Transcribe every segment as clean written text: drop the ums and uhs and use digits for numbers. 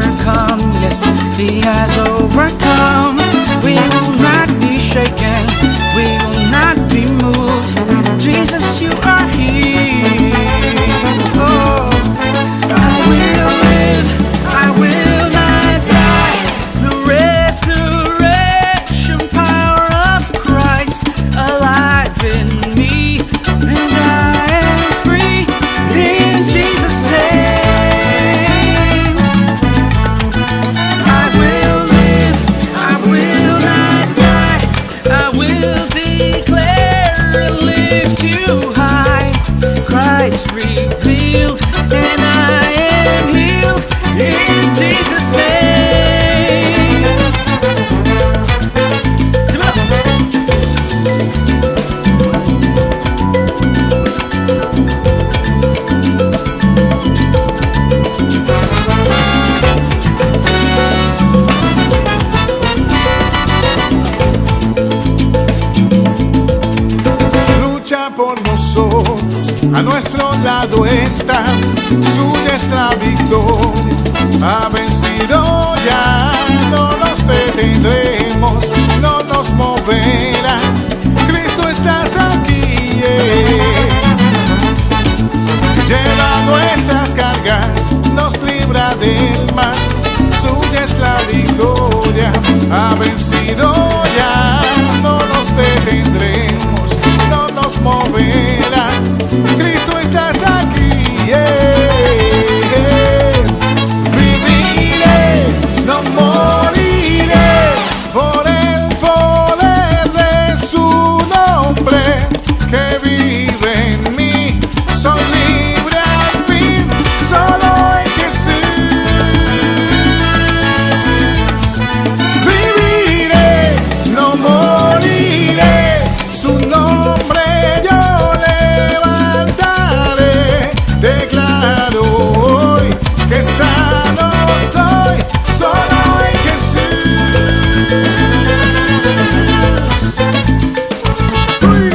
overcome. Yes, He has overcome. We will not be shaken. We will not be moved. Jesus, you are here. Oh, I will live. I will not die. The resurrection power of Christ alive in me, and I am free in Jesus' name. I will live. I will not die. I will declare and lift you high. Christ revealed, and I am healed in Jesus' name. Come on. Lucha por nosotros, a nuestro lado está, suya es la victoria, ha vencido ya, no nos detendremos, no nos moverá, Cristo estás aquí, lleva nuestras cargas, nos libra del mal, suya es la victoria, ha vencido ya, no nos detendremos, no nos moverá, Cristo estás aquí, viviré, no moriré, por el poder de su nombre, que vive en mí, soy libre al fin, solo en Jesús, viviré, no moriré, su nombre yo levantaré, declaro hoy que sano soy, solo en Jesús. Uy.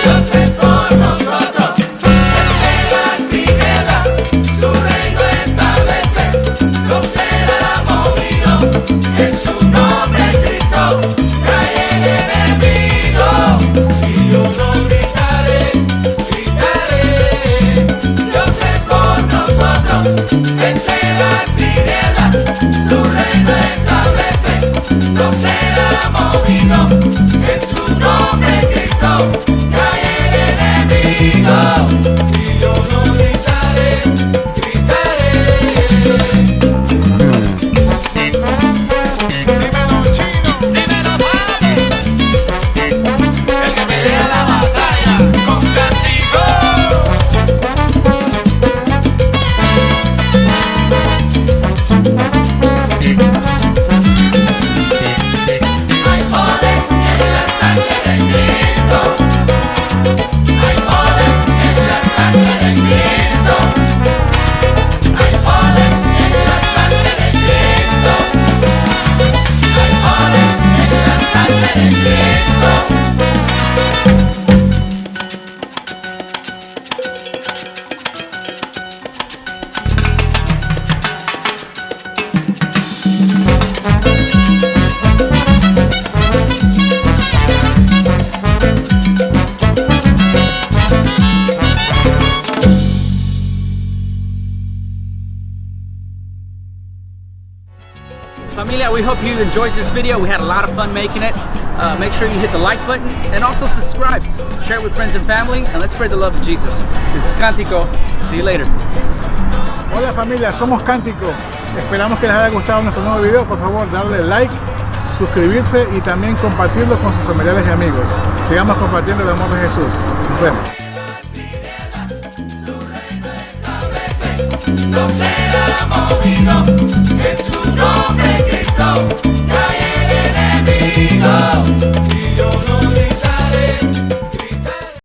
Dios es por nosotros, vence las tinieblas, su reino establece, no será movido, en su nombre Cristo cae el enemigo, y yo no gritaré, gritaré. Dios es por nosotros, vence las tinieblas, su reino establece, no será movido, en su nombre Cristo cae el enemigo, y yo no gritaré, gritaré. Dímelo, chino. Dímelo, padre, el que pelea la batalla con cántico. Hay poder en la sangre de Cristo. Hay poder en la sangre de Cristo. Hay poder en la sangre de Cristo. Hay poder en la sangre de Cristo. Familia, we hope you enjoyed this video. We had a lot of fun making it. Make sure you hit the like button and also subscribe. Share it with friends and family, and let's spread the love of Jesus. This is Cántico. See you later. Hola familia, somos Cántico. Esperamos que les haya gustado nuestro nuevo video. Por favor, darle like, suscribirse y también compartirlo con sus familiares y amigos. Sigamos compartiendo el amor de Jesús. Nos vemos. no será movido, en su nombre Cristo cae el enemigo. Y yo lo gritaré, gritaré.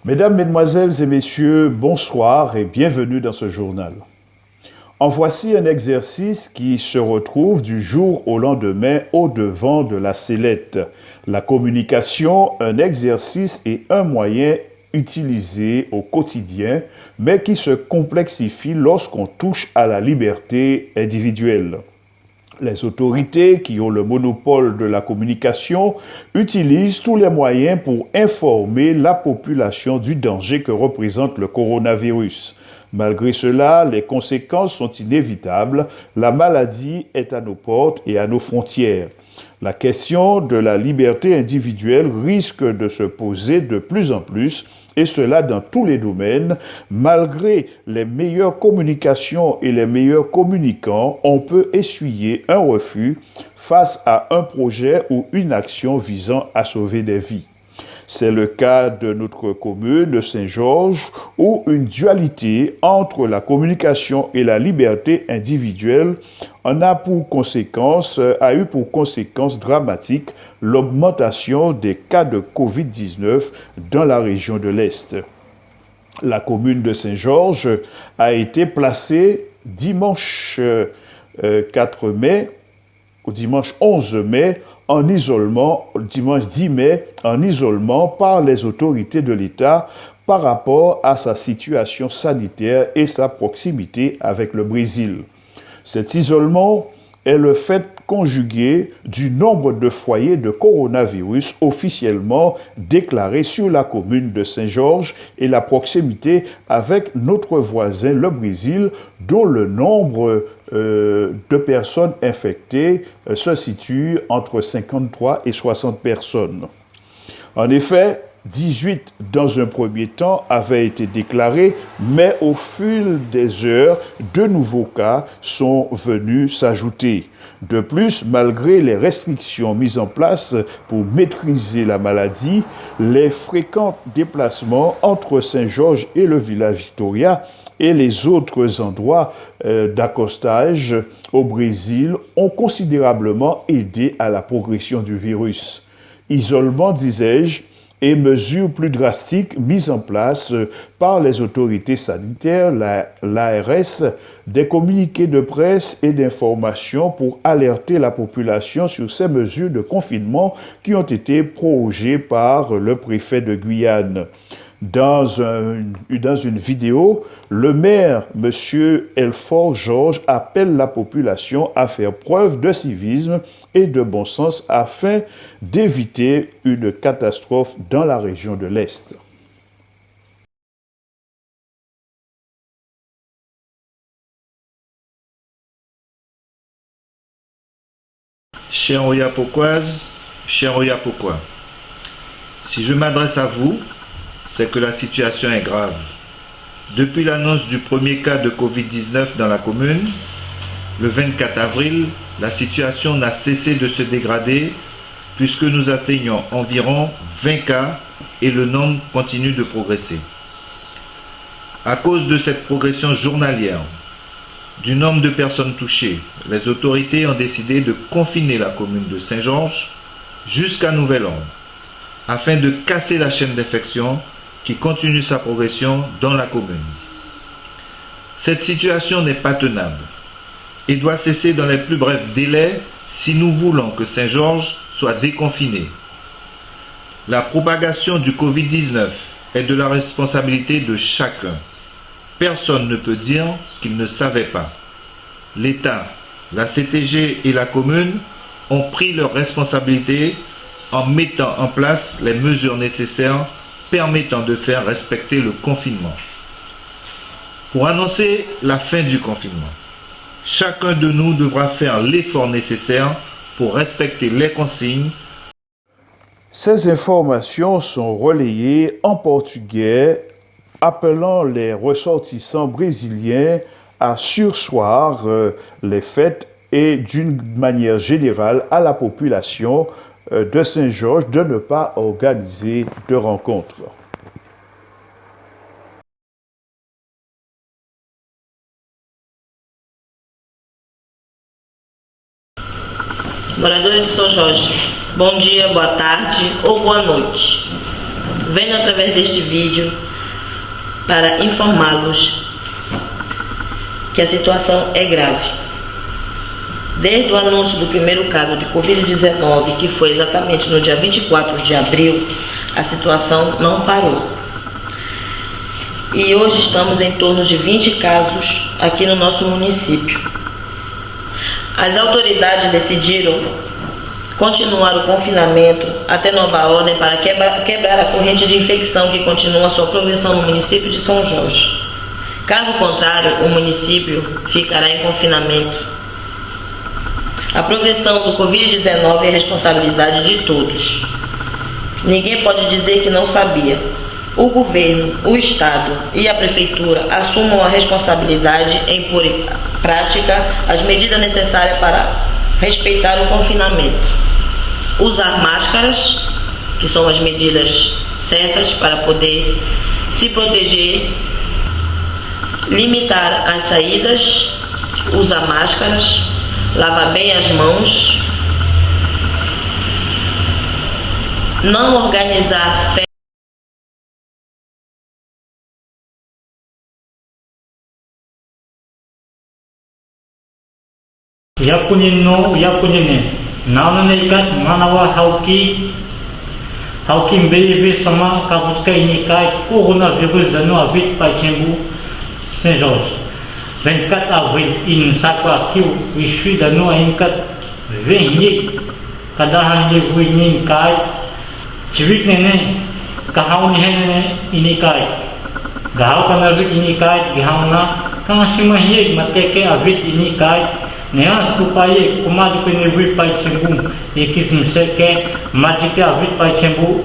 Mesdames, Mesdemoiselles et Messieurs, bonsoir et bienvenue dans ce journal. En voici un exercice qui se retrouve du jour au lendemain au-devant de la sellette. La communication, un exercice et un moyen utilisé au quotidien, mais qui se complexifie lorsqu'on touche à la liberté individuelle. Les autorités qui ont le monopole de la communication utilisent tous les moyens pour informer la population du danger que représente le coronavirus. Malgré cela, les conséquences sont inévitables. La maladie est à nos portes et à nos frontières. La question de la liberté individuelle risque de se poser de plus en plus, et cela dans tous les domaines. Malgré les meilleures communications et les meilleurs communicants, on peut essuyer un refus face à un projet ou une action visant à sauver des vies. C'est le cas de notre commune de Saint-Georges où une dualité entre la communication et la liberté individuelle a eu pour conséquence dramatique l'augmentation des cas de Covid-19 dans la région de l'Est. La commune de Saint-Georges a été placée dimanche 4 mai, au dimanche 11 mai, en isolement, dimanche 10 mai, en isolement par les autorités de l'État par rapport à sa situation sanitaire et sa proximité avec le Brésil. Cet isolement est le fait conjugué du nombre de foyers de coronavirus officiellement déclarés sur la commune de Saint-Georges et la proximité avec notre voisin, le Brésil, dont le nombre de personnes infectées se situe entre 53 et 60 personnes. En effet, 18 dans un premier temps avaient été déclarés, mais au fil des heures, de nouveaux cas sont venus s'ajouter. De plus, malgré les restrictions mises en place pour maîtriser la maladie, les fréquents déplacements entre Saint-Georges et le village Victoria et les autres endroits d'accostage au Brésil ont considérablement aidé à la progression du virus. Isolement, disais-je, et mesures plus drastiques mises en place par les autorités sanitaires, l'ARS, des communiqués de presse et d'information pour alerter la population sur ces mesures de confinement qui ont été prorogées par le préfet de Guyane. Dans une vidéo, le maire, M. Elfort Georges, appelle la population à faire preuve de civisme et de bon sens afin d'éviter une catastrophe dans la région de l'Est. Chers Oyapokoises, chers Oyapokois, si je m'adresse à vous, c'est que la situation est grave. Depuis l'annonce du premier cas de Covid-19 dans la commune, le 24 avril, la situation n'a cessé de se dégrader puisque nous atteignons environ 20 cas et le nombre continue de progresser. À cause de cette progression journalière du nombre de personnes touchées, les autorités ont décidé de confiner la commune de Saint-Georges jusqu'à nouvel ordre, afin de casser la chaîne d'infection qui continue sa progression dans la commune. Cette situation n'est pas tenable et doit cesser dans les plus brefs délais si nous voulons que Saint-Georges soit déconfiné. La propagation du Covid-19 est de la responsabilité de chacun. personne ne peut dire qu'il ne savait pas. L'État, la CTG et la commune ont pris leurs responsabilités en mettant en place les mesures nécessaires permettant de faire respecter le confinement. Pour annoncer la fin du confinement, chacun de nous devra faire l'effort nécessaire pour respecter les consignes. Ces informations sont relayées en portugais, appelant les ressortissants brésiliens à surseoir les fêtes et d'une manière générale à la population de Saint-Georges de ne pas organiser de rencontres. Moradores de São Jorge, bom dia, boa tarde ou boa noite. Venho através deste vídeo para informá-los que a situação é grave. Desde o anúncio do primeiro caso de Covid-19, que foi exatamente no dia 24 de abril, a situação não parou. E hoje estamos em torno de 20 casos aqui no nosso município. As autoridades decidiram continuar o confinamento até nova ordem para quebrar a corrente de infecção que continua a sua progressão no município de São Jorge. Caso contrário, o município ficará em confinamento. A progressão do Covid-19 é responsabilidade de todos. Ninguém pode dizer que não sabia. O governo, o Estado e a Prefeitura assumam a responsabilidade em pôr em prática as medidas necessárias para respeitar o confinamento. Usar máscaras, que são as medidas certas para poder se proteger, limitar as saídas, usar máscaras, lavar bem as mãos, não organizar festas. Yapunine naunaikat manawa hauki mbeive sama kabuska inikai coronavirus dano avit Paixembu Saint-Georges 24 avril in sakwa kiu wishui dano inkat venye kadahan ye winin kai chivik nene kahau nene inikai gahau kana vit inikai gahauna kangashima ye mateke avit inikai Neas kupaye kumadu kene vit Paixembu ekis mseke majike avit Paixembu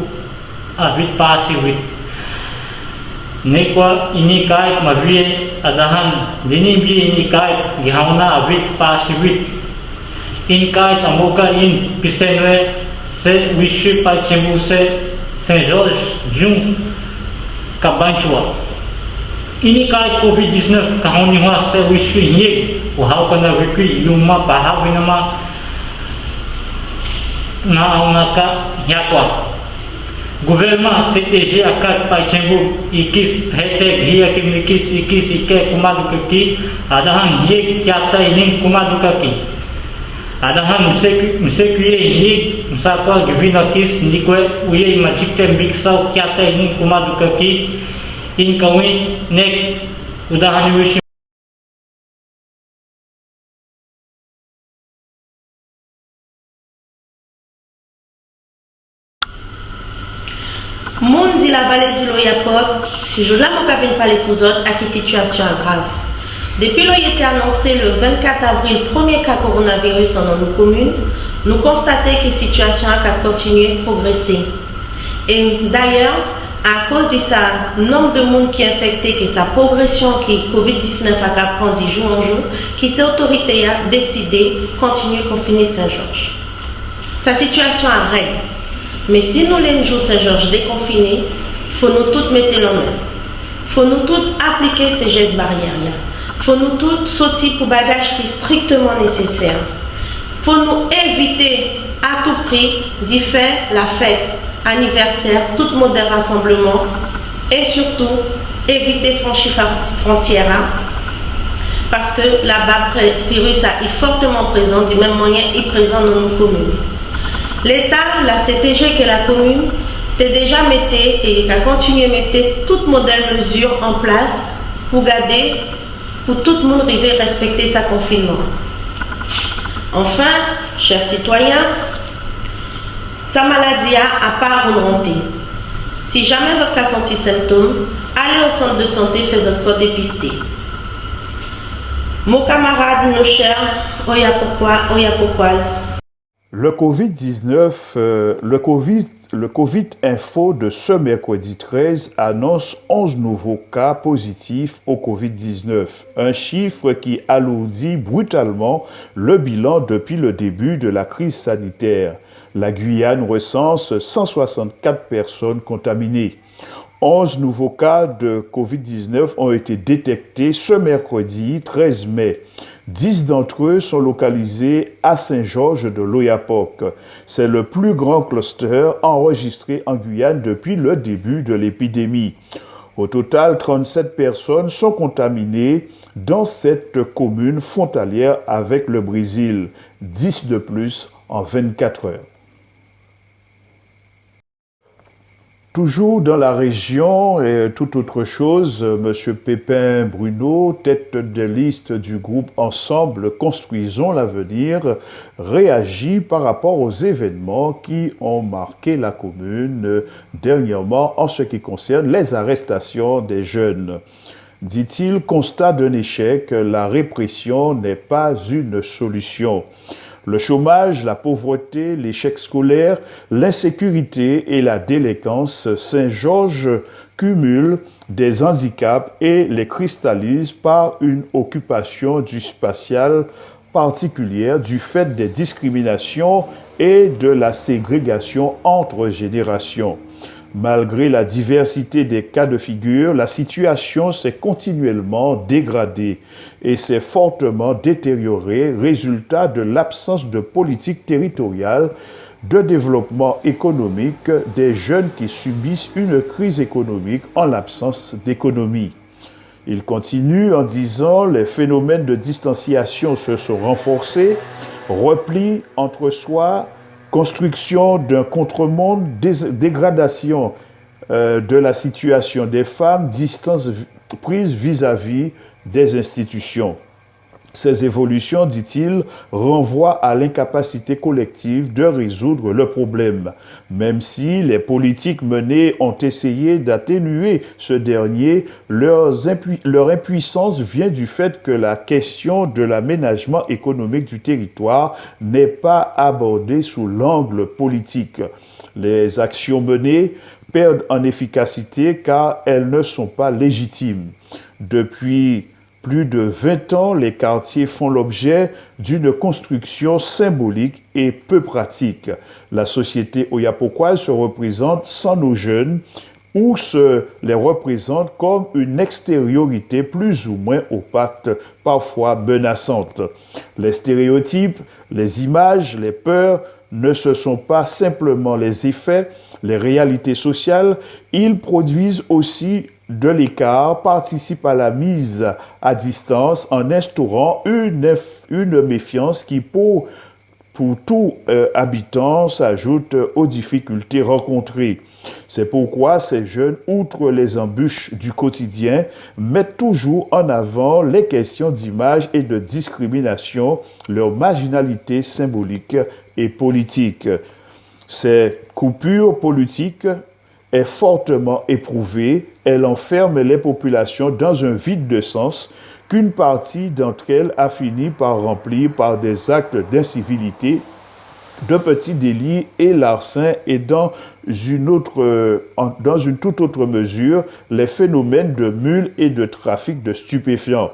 avit pasi vit nekwa inikai mavie adahan dinimbi inikai gihauna avit pasi vit inkai tamoka in pisenwe se wishu Paixembu se Saint-Georges jun kabanchwa inikai Covid-19 kahoni hua se wishu nye uhau kana wiki yuma bahawi nama naunaka yakwa gouvernement CTG akat Paixembu ikis hete ghia ke mikis ikis ike kumaduka ki adahan ye kyata inin kumaduka ki adahan msekuye ye msakwa givina kis nikwe uye majikte miksau kyata inin kumaduka ki inkawi nek udahani wishi. Monde de la vallée de l'Oyapok, si je l'ai encore parler pour autres, à qui situation grave. Depuis qu'il a été annoncé le 24 avril, premier cas coronavirus dans nos communes, nous constatons que la situation a continué à progresser. Et d'ailleurs, à cause de ça, le nombre de monde qui est infecté, que sa progression qui Covid-19 a pris de jour en jour, qui ces autorités a décidé de continuer à confiner Saint-Georges. Sa situation a règle. Mais si nous les jours Saint-Georges déconfinés, il faut nous tous mettre la main. Il faut nous tous appliquer ces gestes barrières. Il faut nous tous sortir pour bagages qui est strictement nécessaire. Il faut nous éviter à tout prix d'y faire la fête, anniversaire, tout mode de rassemblement et surtout éviter de franchir la frontière parce que là-bas, le virus est fortement présent, du même moyen il est présent dans nos communes. L'État, la CTG que la commune, a déjà mis et a continué à mettre toutes modèles mesures en place pour garder, pour tout le monde arriver à respecter sa confinement. Enfin, chers citoyens, sa maladie a pas remonté. Si jamais vous avez senti symptômes, allez au centre de santé, faites un corps dépisté. Mon camarade, nos chers, Oyapokwaz. Le Covid-19, le Covid Info de ce mercredi 13 annonce 11 nouveaux cas positifs au Covid-19, un chiffre qui alourdit brutalement le bilan depuis le début de la crise sanitaire. La Guyane recense 164 personnes contaminées. 11 nouveaux cas de Covid-19 ont été détectés ce mercredi 13 mai. 10 d'entre eux sont localisés à Saint-Georges de l'Oyapock. C'est le plus grand cluster enregistré en Guyane depuis le début de l'épidémie. Au total, 37 personnes sont contaminées dans cette commune frontalière avec le Brésil, 10 de plus en 24 heures. Toujours dans la région et toute autre chose, M. Pépin Bruno, tête de liste du groupe Ensemble Construisons l'avenir, réagit par rapport aux événements qui ont marqué la commune dernièrement en ce qui concerne les arrestations des jeunes. Dit-il, constat d'un échec, la répression n'est pas une solution. Le chômage, la pauvreté, l'échec scolaire, l'insécurité et la délinquance, Saint-Georges cumule des handicaps et les cristallise par une occupation du spatial particulière du fait des discriminations et de la ségrégation entre générations. Malgré la diversité des cas de figure, la situation s'est continuellement dégradée et s'est fortement détériorée, résultat de l'absence de politique territoriale, de développement économique des jeunes qui subissent une crise économique en l'absence d'économie. Il continue en disant « Les phénomènes de distanciation se sont renforcés, repli entre soi, construction d'un contre-monde, dégradation de la situation des femmes, distance prise vis-à-vis des institutions. » Ces évolutions, dit-il, renvoient à l'incapacité collective de résoudre le problème, même si les politiques menées ont essayé d'atténuer ce dernier, leur impuissance vient du fait que la question de l'aménagement économique du territoire n'est pas abordée sous l'angle politique. Les actions menées perdent en efficacité car elles ne sont pas légitimes. Depuis plus de 20 ans, les quartiers font l'objet d'une construction symbolique et peu pratique. La société oyapokoise se représente sans nos jeunes ou se les représente comme une extériorité plus ou moins opaque, parfois menaçante. Les stéréotypes, les images, les peurs ne se sont pas simplement les effets, les réalités sociales, ils produisent aussi de l'écart, participent à la mise à distance en instaurant une méfiance qui, pour tout habitant, s'ajoute aux difficultés rencontrées. C'est pourquoi ces jeunes, outre les embûches du quotidien, mettent toujours en avant les questions d'image et de discrimination, leur marginalité symbolique et politique. Ces coupures politiques est fortement éprouvée, elle enferme les populations dans un vide de sens qu'une partie d'entre elles a fini par remplir par des actes d'incivilité, de petits délits et larcins et dans une toute autre mesure les phénomènes de mule et de trafic de stupéfiants.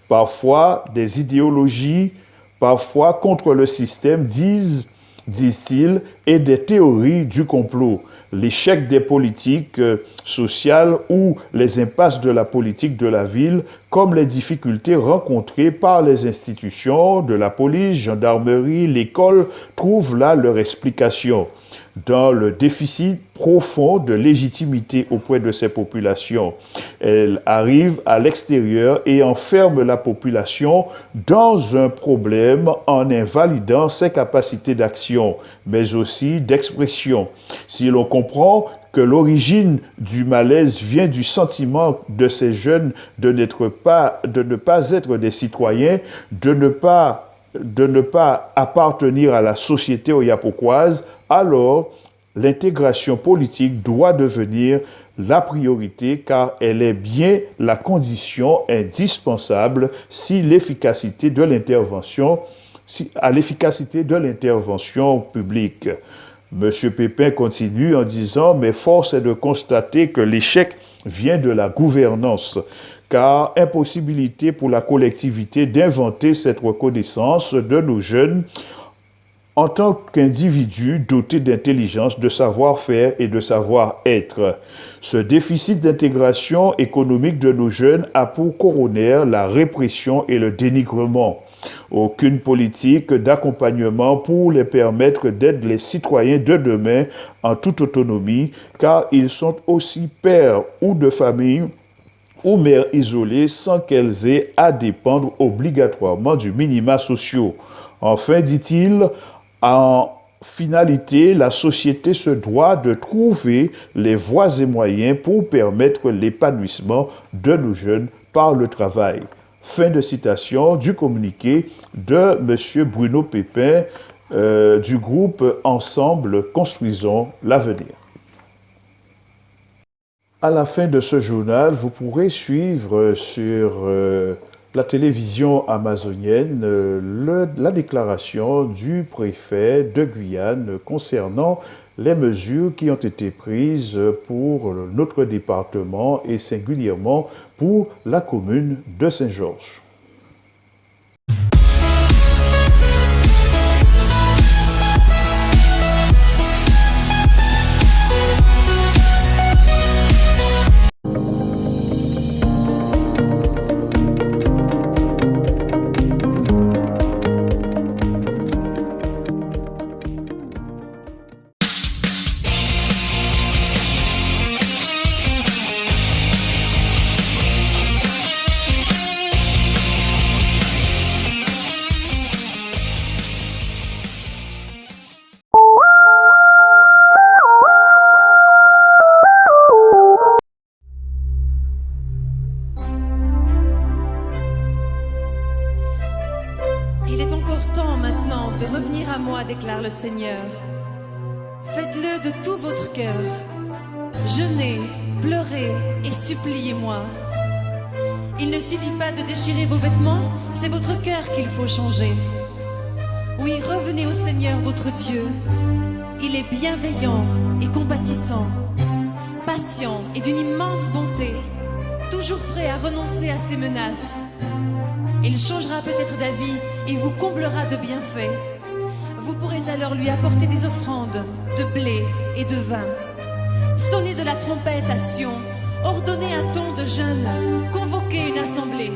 Parfois des idéologies, parfois contre le système, disent-ils, et des théories du complot. L'échec des politiques sociales ou les impasses de la politique de la ville, comme les difficultés rencontrées par les institutions de la police, gendarmerie, l'école, trouvent là leur explication. Dans le déficit profond de légitimité auprès de ces populations. Elle arrive à l'extérieur et enferme la population dans un problème en invalidant ses capacités d'action, mais aussi d'expression. Si l'on comprend que l'origine du malaise vient du sentiment de ces jeunes de ne pas être des citoyens, de ne pas appartenir à la société oyapokoise, alors l'intégration politique doit devenir la priorité car elle est bien la condition indispensable à l'efficacité de l'intervention publique. Monsieur Pépin continue en disant « Mais force est de constater que l'échec vient de la gouvernance, car impossibilité pour la collectivité d'inventer cette reconnaissance de nos jeunes en tant qu'individus dotés d'intelligence, de savoir-faire et de savoir-être. Ce déficit d'intégration économique de nos jeunes a pour corollaire la répression et le dénigrement. Aucune politique d'accompagnement pour les permettre d'être les citoyens de demain en toute autonomie, car ils sont aussi pères ou de famille ou mères isolées sans qu'elles aient à dépendre obligatoirement du minima sociaux. Enfin, dit-il, en finalité, la société se doit de trouver les voies et moyens pour permettre l'épanouissement de nos jeunes par le travail. Fin de citation du communiqué de M. Bruno Pépin du groupe Ensemble Construisons l'avenir. À la fin de ce journal, vous pourrez suivre sur la télévision amazonienne la déclaration du préfet de Guyane concernant les mesures qui ont été prises pour notre département et singulièrement pour la commune de Saint-Georges. Il est encore temps maintenant de revenir à moi, déclare le Seigneur. Faites-le de tout votre cœur. Jeûnez, pleurez et suppliez-moi. Il ne suffit pas de déchirer vos vêtements, c'est votre cœur qu'il faut changer. Oui, revenez au Seigneur votre Dieu. Il est bienveillant et compatissant, patient et d'une immense bonté, toujours prêt à renoncer à ses menaces. Il changera peut-être d'avis et vous comblera de bienfaits. Vous pourrez alors lui apporter des offrandes de blé et de vin. Sonnez de la trompette à Sion, ordonnez un ton de jeûne, convoquez une assemblée.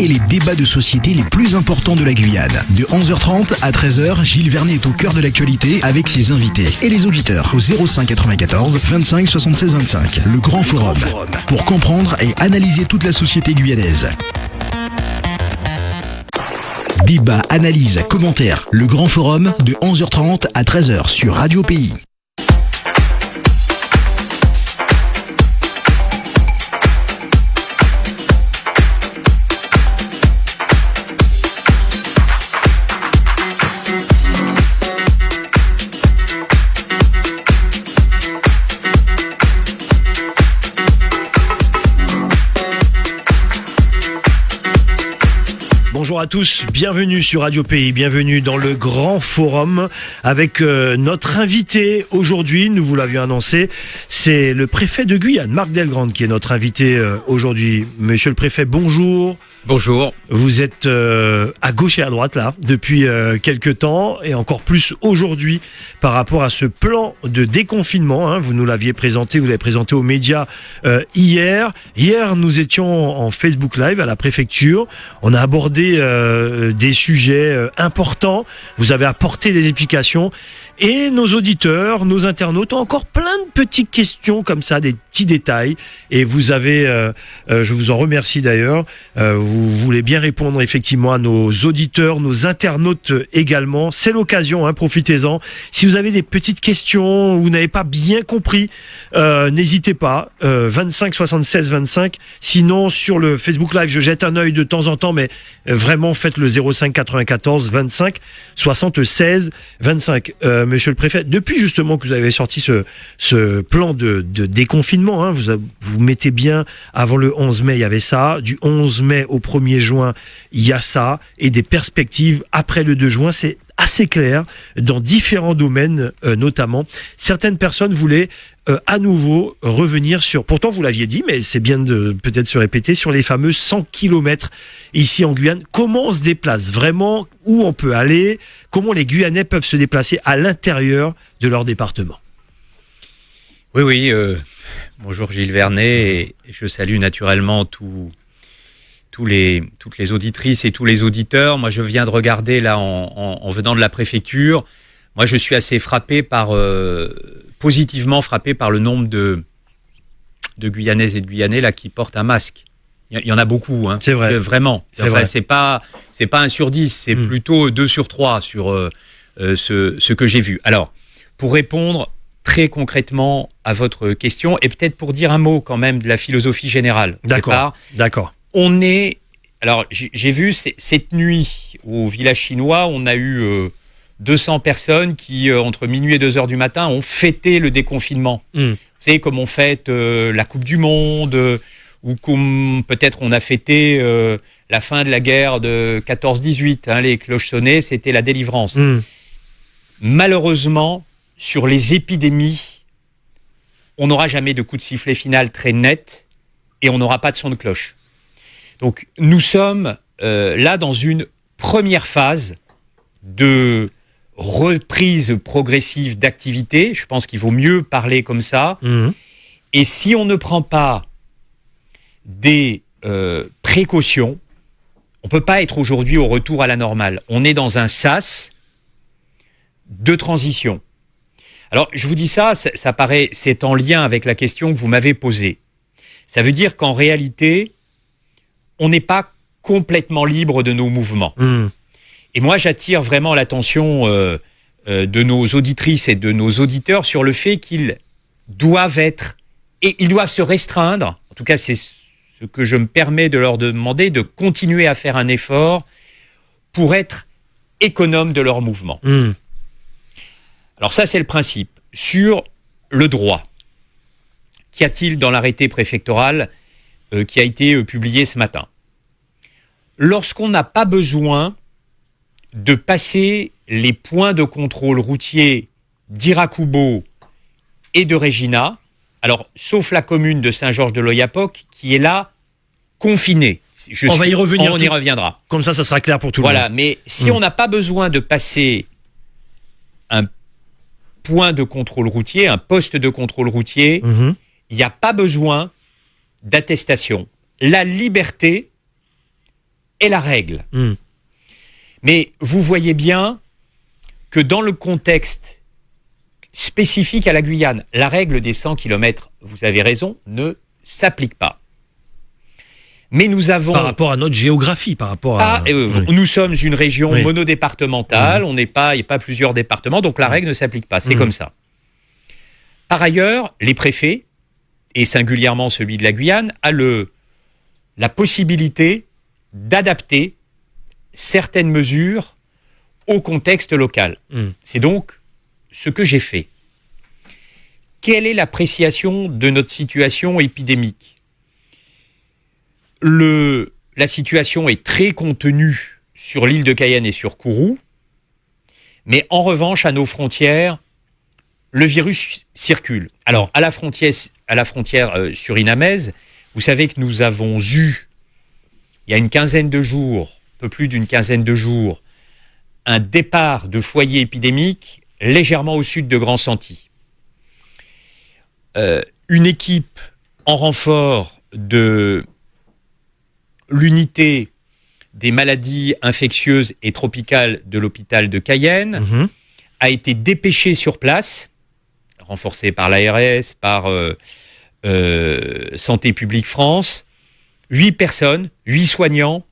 les débats de société les plus importants de la Guyane. De 11h30 à 13h, Gilles Vernet est au cœur de l'actualité avec ses invités et les auditeurs au 05 94 25 76 25. Le Grand Forum. Pour comprendre et analyser toute la société guyanaise. Débat, analyse, commentaires. Le Grand Forum de 11h30 à 13h sur Radio Pays. Bonjour à tous, bienvenue sur Radio Pays, bienvenue dans le Grand Forum avec notre invité aujourd'hui, nous vous l'avions annoncé, c'est le préfet de Guyane, Marc Delgrande, qui est notre invité aujourd'hui. Monsieur le préfet, bonjour. Bonjour. Vous êtes à gauche et à droite là depuis quelques temps et encore plus aujourd'hui par rapport à ce plan de déconfinement. Hein, vous nous l'aviez présenté, vous l'avez présenté aux médias hier. Hier, nous étions en Facebook Live à la préfecture. On a abordé des sujets importants. Vous avez apporté des explications. Et nos auditeurs, nos internautes ont encore plein de petites questions comme ça, des petits détails. Et vous avez, je vous en remercie d'ailleurs, vous voulez bien répondre effectivement à nos auditeurs, nos internautes également. C'est l'occasion, hein, profitez-en. Si vous avez des petites questions ou vous n'avez pas bien compris, n'hésitez pas. 25 76 25. Sinon, sur le Facebook Live, je jette un œil de temps en temps, mais vraiment faites le 05 94 25 76 25. Monsieur le préfet, depuis justement que vous avez sorti ce plan de déconfinement, hein, vous mettez bien, avant le 11 mai, il y avait ça, du 11 mai au 1er juin, il y a ça, et des perspectives après le 2 juin, c'est assez clair, dans différents domaines notamment. Certaines personnes voulaient à nouveau revenir sur, pourtant vous l'aviez dit, mais c'est bien de peut-être se répéter, sur les fameux 100 km ici en Guyane. Comment on se déplace vraiment, où on peut aller, comment les Guyanais peuvent se déplacer à l'intérieur de leur département? Oui, bonjour Gilles Vernet, et je salue naturellement toutes les auditrices et tous les auditeurs. Moi, je viens de regarder là en venant de la préfecture. Moi, je suis assez positivement frappé par le nombre de Guyanaises et de Guyanais là qui portent un masque. Il y en a beaucoup, hein. C'est vrai. Vraiment. C'est pas 1 sur 10, c'est plutôt 2 sur 3 sur ce que j'ai vu. Alors, pour répondre très concrètement à votre question, et peut-être pour dire un mot quand même de la philosophie générale. D'accord. Alors, j'ai vu cette nuit au village chinois, on a eu 200 personnes qui, entre minuit et 2 heures du matin, ont fêté le déconfinement. Vous savez, comme on fête la Coupe du Monde, ou comme peut-être on a fêté la fin de la guerre de 14-18. Hein, les cloches sonnaient, c'était la délivrance. Malheureusement, sur les épidémies, on n'aura jamais de coup de sifflet final très net et on n'aura pas de son de cloche. Donc, nous sommes là dans une première phase de reprise progressive d'activité. Je pense qu'il vaut mieux parler comme ça. Et si on ne prend pas des précautions, on ne peut pas être aujourd'hui au retour à la normale. On est dans un sas de transition. Alors, je vous dis ça paraît, c'est en lien avec la question que vous m'avez posée. Ça veut dire qu'en réalité, on n'est pas complètement libre de nos mouvements. Et moi, j'attire vraiment l'attention de nos auditrices et de nos auditeurs sur le fait qu'ils doivent être, et ils doivent se restreindre, en tout cas c'est ce que je me permets de leur demander, de continuer à faire un effort pour être économes de leurs mouvements. Alors ça, c'est le principe. Sur le droit, qu'y a-t-il dans l'arrêté préfectoral qui a été publié ce matin? Lorsqu'on n'a pas besoin de passer les points de contrôle routier d'Irakubo et de Regina, alors sauf la commune de Saint-Georges-de-l'Oyapock qui est là confinée. On va y revenir. On y reviendra. Comme ça sera clair pour tout le monde. Voilà, mais si on n'a pas besoin de passer un point de contrôle routier, un poste de contrôle routier, il n'y a pas besoin d'attestation. La liberté est la règle. Mais vous voyez bien que dans le contexte spécifique à la Guyane, la règle des 100 km, vous avez raison, ne s'applique pas. Mais nous avons... Par rapport à notre géographie, par rapport à... Nous sommes une région monodépartementale, il n'y a pas plusieurs départements, donc la règle ne s'applique pas, c'est comme ça. Par ailleurs, les préfets, et singulièrement celui de la Guyane, a la possibilité d'adapter certaines mesures au contexte local. C'est donc ce que j'ai fait. Quelle est l'appréciation de notre situation épidémique ? La situation est très contenue sur l'île de Cayenne et sur Kourou, mais en revanche, à nos frontières, le virus circule. Alors, à la frontière surinamaise, vous savez que nous avons eu, il y a une quinzaine de jours, un peu plus d'une quinzaine de jours, un départ de foyers épidémiques légèrement au sud de Grand-Santi. Une équipe en renfort de l'unité des maladies infectieuses et tropicales de l'hôpital de Cayenne a été dépêchée sur place, renforcée par l'ARS, par Santé publique France, 8 personnes, 8 soignants,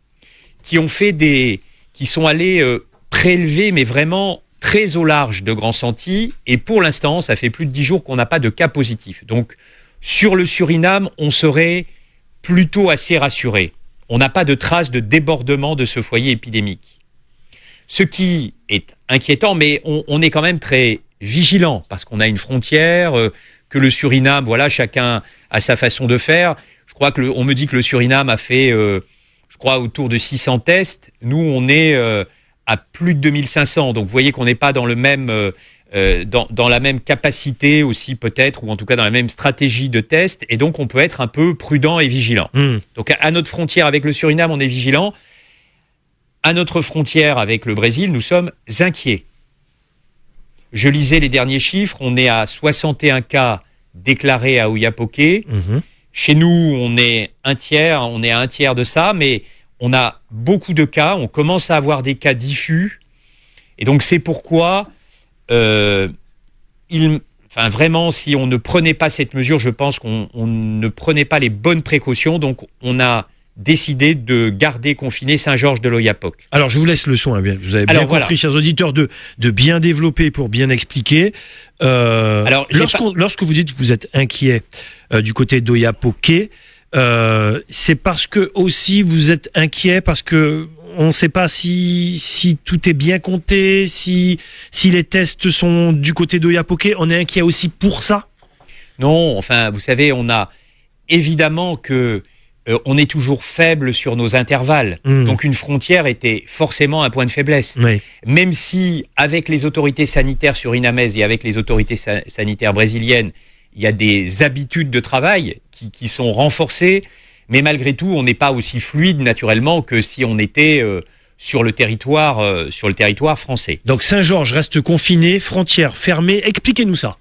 qui sont allés prélever, mais vraiment très au large de Grand-Santi, et pour l'instant, ça fait plus de 10 jours qu'on n'a pas de cas positifs. Donc, sur le Suriname, on serait plutôt assez rassuré. On n'a pas de traces de débordement de ce foyer épidémique. Ce qui est inquiétant, mais on est quand même très vigilant, parce qu'on a une frontière, que le Suriname, voilà, chacun a sa façon de faire. Je crois on me dit que le Suriname a fait, je crois, autour de 600 tests. Nous, on est à plus de 2500. Donc, vous voyez qu'on n'est pas dans le même, dans la même capacité aussi, peut-être, ou en tout cas dans la même stratégie de test. Et donc, on peut être un peu prudent et vigilant. Donc, à notre frontière avec le Suriname, on est vigilant. À notre frontière avec le Brésil, nous sommes inquiets. Je lisais les derniers chiffres, on est à 61 cas déclarés à Oiapoque. Chez nous, on est à un tiers de ça, mais on a beaucoup de cas, on commence à avoir des cas diffus. Et donc, c'est pourquoi, vraiment, si on ne prenait pas cette mesure, je pense qu'on ne prenait pas les bonnes précautions. Donc, on a décidé de garder confiné Saint-Georges de l'Oyapock. Alors, je vous laisse le soin. Vous avez bien compris, chers auditeurs, de bien développer pour bien expliquer. Lorsque vous dites que vous êtes inquiet du côté d'Oyapock, c'est parce que aussi vous êtes inquiet parce que on ne sait pas si tout est bien compté, si les tests sont du côté d'Oyapock. On est inquiet aussi pour ça ? Non, enfin, vous savez, on a évidemment que on est toujours faible sur nos intervalles. Donc une frontière était forcément un point de faiblesse. Même si, avec les autorités sanitaires surinamaises et avec les autorités sanitaires brésiliennes, il y a des habitudes de travail qui sont renforcées, mais malgré tout, on n'est pas aussi fluide naturellement que si on était sur le territoire français. Donc Saint-Georges reste confiné, frontière fermée. Expliquez-nous ça.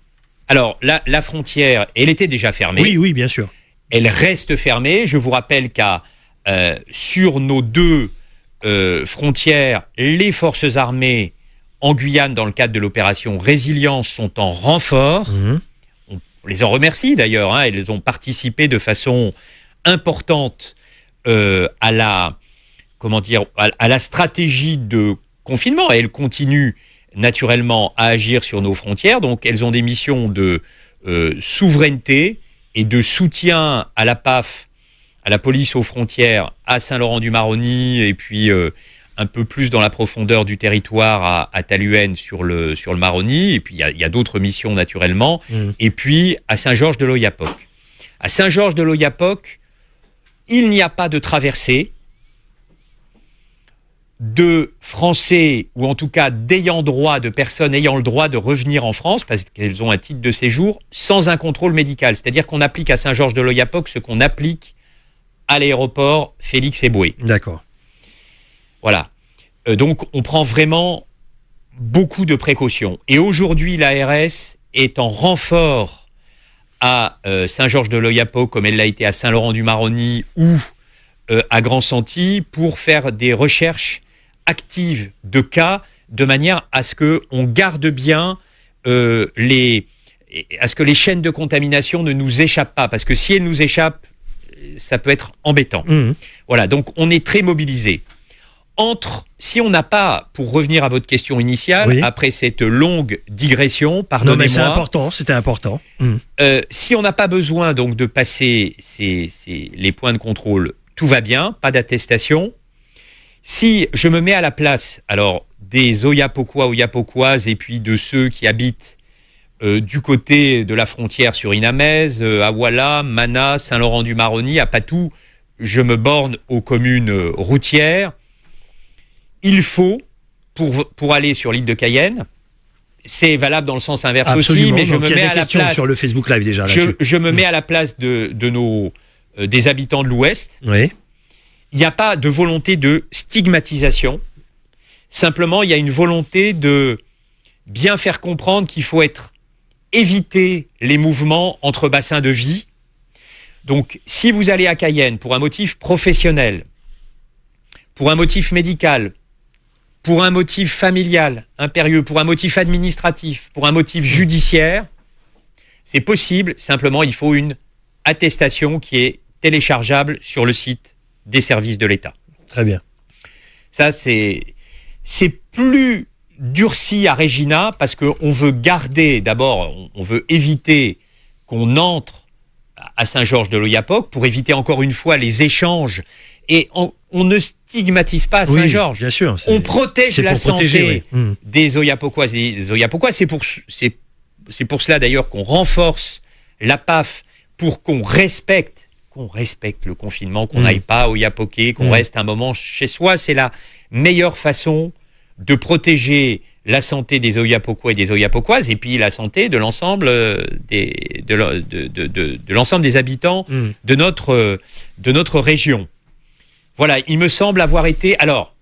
Alors, la frontière, elle était déjà fermée. Oui, bien sûr. Elle reste fermée. Je vous rappelle sur nos deux frontières, les forces armées en Guyane, dans le cadre de l'opération Résilience, sont en renfort. On les en remercie d'ailleurs. Elles ont participé de façon importante à la stratégie de confinement. Et elles continuent naturellement à agir sur nos frontières. Donc, elles ont des missions de souveraineté et de soutien à la PAF, à la police aux frontières, à Saint-Laurent-du-Maroni, et puis un peu plus dans la profondeur du territoire à Taluène sur le Maroni, et puis il y a d'autres missions naturellement, et puis à Saint-Georges de l'Oyapock. À Saint-Georges de l'Oyapock, il n'y a pas de traversée de Français, ou en tout cas de personnes ayant le droit de revenir en France, parce qu'elles ont un titre de séjour, sans un contrôle médical. C'est-à-dire qu'on applique à Saint-Georges de l'Oyapock ce qu'on applique à l'aéroport Félix Éboué. D'accord. Voilà. Donc, on prend vraiment beaucoup de précautions. Et aujourd'hui, l'ARS est en renfort à Saint-Georges de l'Oyapock, comme elle l'a été à Saint-Laurent-du-Maroni ou à Grand-Santi pour faire des recherches actives de cas de manière à ce qu'on garde bien à ce que les chaînes de contamination ne nous échappent pas, parce que si elles nous échappent, ça peut être embêtant. Voilà, donc on est très mobilisés. Si on n'a pas, pour revenir à votre question initiale, après cette longue digression, pardonnez-moi. Non mais c'est important, c'était important. Si on n'a pas besoin donc de passer les points de contrôle, tout va bien, pas d'attestation. Si je me mets à la place, alors des Oyapokois, Oyapokoises, et puis de ceux qui habitent du côté de la frontière sur Inamez, à Ouala, Mana, Saint-Laurent-du-Maroni, à Patou, je me borne aux communes routières. Il faut, pour aller sur l'île de Cayenne, c'est valable dans le sens inverse aussi, mais je me mets à la place sur le Facebook Live déjà. Je me mets à la place des habitants de l'Ouest. Oui. Il n'y a pas de volonté de stigmatisation. Simplement, il y a une volonté de bien faire comprendre qu'il faut éviter les mouvements entre bassins de vie. Donc, si vous allez à Cayenne pour un motif professionnel, pour un motif médical, pour un motif familial impérieux, pour un motif administratif, pour un motif judiciaire, c'est possible. Simplement, il faut une attestation qui est téléchargeable sur le site des services de l'État. Très bien. Ça, c'est plus durci à Regina parce qu'on veut garder, d'abord, on veut éviter qu'on entre à Saint-Georges-de-l'Oyapock pour éviter encore une fois les échanges. Et on ne stigmatise pas à Saint-Georges. Bien sûr. On protège la santé des Oyapokoises et des Oyapokois. C'est pour cela d'ailleurs qu'on renforce la PAF pour qu'on respecte le confinement, qu'on n'aille pas Oyapoquer, qu'on reste un moment chez soi. C'est la meilleure façon de protéger la santé des Oyapokois et des Oyapokoises et puis la santé de l'ensemble de l'ensemble des habitants de notre région. Voilà, il me semble avoir été... Alors,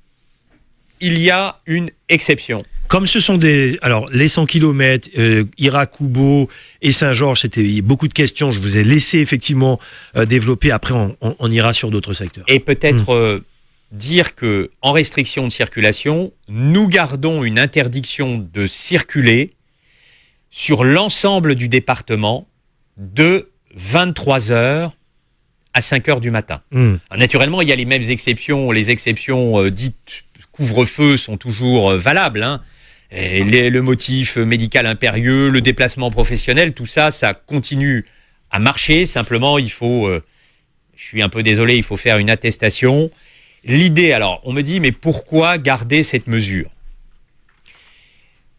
il y a une exception. Comme ce sont les 100 km, Irakubo et Saint-Georges, c'était beaucoup de questions. Je vous ai laissé effectivement développer. Après, on ira sur d'autres secteurs. Et peut-être dire que en restriction de circulation, nous gardons une interdiction de circuler sur l'ensemble du département de 23h à 5h du matin. Naturellement, il y a les mêmes exceptions. Les exceptions dites couvre-feu sont toujours valables. Et le motif médical impérieux, le déplacement professionnel, tout ça, ça continue à marcher. Simplement, il faut, je suis un peu désolé, il faut faire une attestation. L'idée, alors, on me dit, mais pourquoi garder cette mesure ?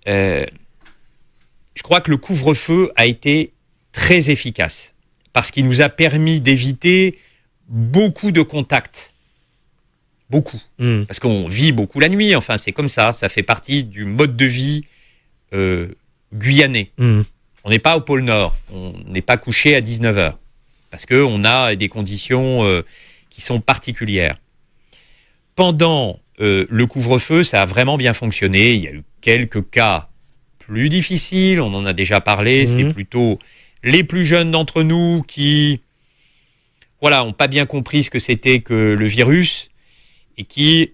Je crois que le couvre-feu a été très efficace parce qu'il nous a permis d'éviter beaucoup de contacts. Beaucoup. Parce qu'on vit beaucoup la nuit, enfin c'est comme ça fait partie du mode de vie guyanais. On n'est pas au pôle Nord, on n'est pas couché à 19h, parce qu'on a des conditions qui sont particulières. Pendant le couvre-feu, ça a vraiment bien fonctionné, il y a eu quelques cas plus difficiles, on en a déjà parlé, c'est plutôt les plus jeunes d'entre nous qui n'ont pas bien compris ce que c'était que le virus, et qui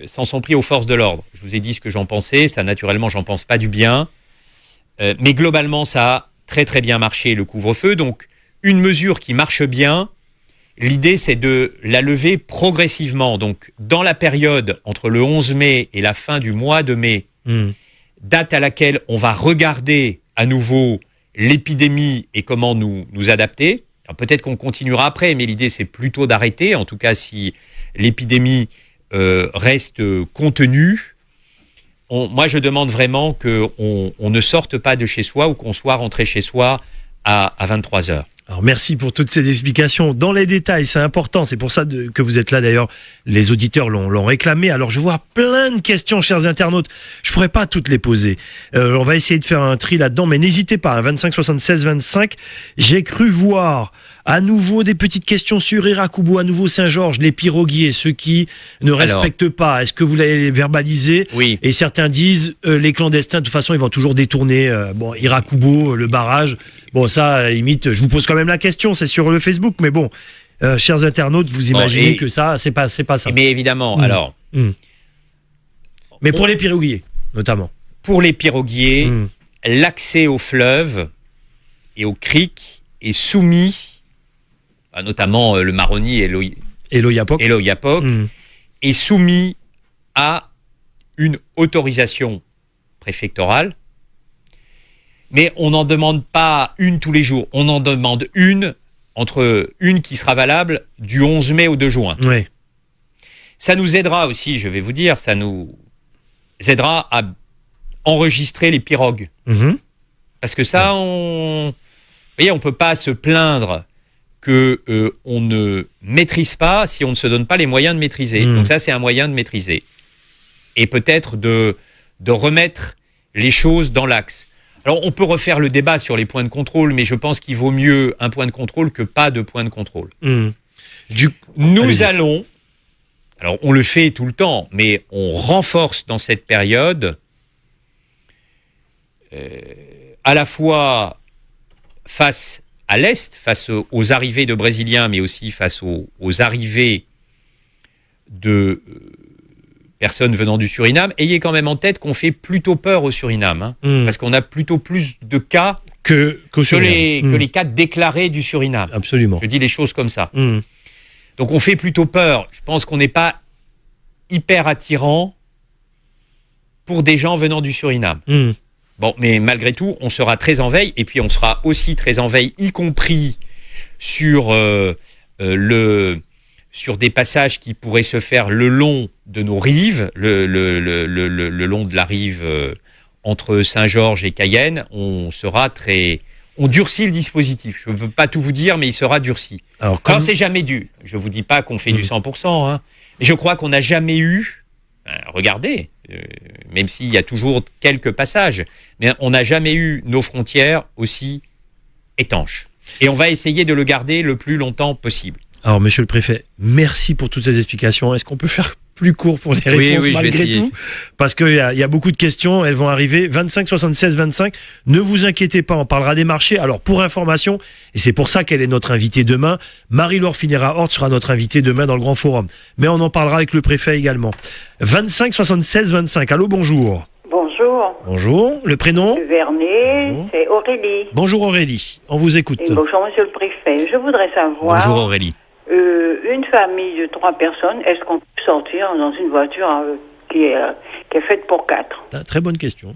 s'en sont pris aux forces de l'ordre. Je vous ai dit ce que j'en pensais, ça naturellement j'en pense pas du bien, mais globalement ça a très très bien marché le couvre-feu, donc une mesure qui marche bien, l'idée c'est de la lever progressivement, donc dans la période entre le 11 mai et la fin du mois de mai, date à laquelle on va regarder à nouveau l'épidémie et comment nous adapter. Alors, peut-être qu'on continuera après, mais l'idée c'est plutôt d'arrêter, en tout cas si l'épidémie reste contenue. Moi, je demande vraiment qu'on ne sorte pas de chez soi ou qu'on soit rentré chez soi à 23h. Alors merci pour toutes ces explications. Dans les détails, c'est important, c'est pour ça que vous êtes là d'ailleurs, les auditeurs l'ont réclamé. Alors je vois plein de questions, chers internautes, je pourrais pas toutes les poser. On va essayer de faire un tri là-dedans, mais n'hésitez pas, 25 76 25, j'ai cru voir à nouveau des petites questions sur Irakubo, à nouveau Saint-Georges, les piroguiers, ceux qui ne respectent pas. Est-ce que vous l'avez verbalisé ? Oui. Et certains disent, les clandestins, de toute façon, ils vont toujours détourner Irakubo, le barrage. Bon, ça, à la limite, je vous pose quand même la question, c'est sur le Facebook, mais bon, chers internautes, vous imaginez que ça, c'est pas ça. Mais évidemment, alors. Mais pour les piroguiers, notamment. Pour les piroguiers, l'accès aux fleuves et aux criques est soumis, notamment le Maroni et l'Oyapock, est soumis à une autorisation préfectorale. Mais on n'en demande pas une tous les jours. On en demande une qui sera valable du 11 mai au 2 juin. Oui. Ça nous aidera aussi, je vais vous dire, ça nous aidera à enregistrer les pirogues. Parce que ça, vous voyez, on ne peut pas se plaindre qu'on ne maîtrise pas si on ne se donne pas les moyens de maîtriser. Donc ça, c'est un moyen de maîtriser. Et peut-être de remettre les choses dans l'axe. Alors, on peut refaire le débat sur les points de contrôle, mais je pense qu'il vaut mieux un point de contrôle que pas de point de contrôle. Nous allons, alors on le fait tout le temps, mais on renforce dans cette période à la fois face à l'Est, face aux arrivées de Brésiliens, mais aussi face aux arrivées de personnes venant du Suriname. Ayez quand même en tête qu'on fait plutôt peur au Suriname, parce qu'on a plutôt plus de cas que les cas déclarés du Suriname. Absolument. Je dis les choses comme ça. Donc on fait plutôt peur. Je pense qu'on n'est pas hyper attirant pour des gens venant du Suriname. Bon, mais malgré tout, on sera très en veille, et puis on sera aussi très en veille, y compris sur sur des passages qui pourraient se faire le long de nos rives, le long de la rive entre Saint-Georges et Cayenne. On durcit le dispositif. Je ne peux pas tout vous dire, mais il sera durci. Alors, c'est jamais dû. Je ne vous dis pas qu'on fait du 100%, mais je crois qu'on n'a jamais eu, regardez, même s'il y a toujours quelques passages, mais on n'a jamais eu nos frontières aussi étanches. Et on va essayer de le garder le plus longtemps possible. Alors, monsieur le préfet, merci pour toutes ces explications. Est-ce qu'on peut faire plus court pour les réponses malgré tout? Parce qu'il y a beaucoup de questions, elles vont arriver. 25 76 25, ne vous inquiétez pas, on parlera des marchés. Alors, pour information, et c'est pour ça qu'elle est notre invitée demain, Marie-Laure Finera-Hort sera notre invitée demain dans le Grand Forum. Mais on en parlera avec le préfet également. 25 76 25, allô, bonjour. Bonjour. Bonjour, le prénom? Vernet, c'est Aurélie. Bonjour Aurélie, on vous écoute. Et bonjour monsieur le préfet, je voudrais savoir... Bonjour Aurélie. Une famille de 3 personnes, est-ce qu'on peut sortir dans une voiture qui est faite pour 4? Très bonne question.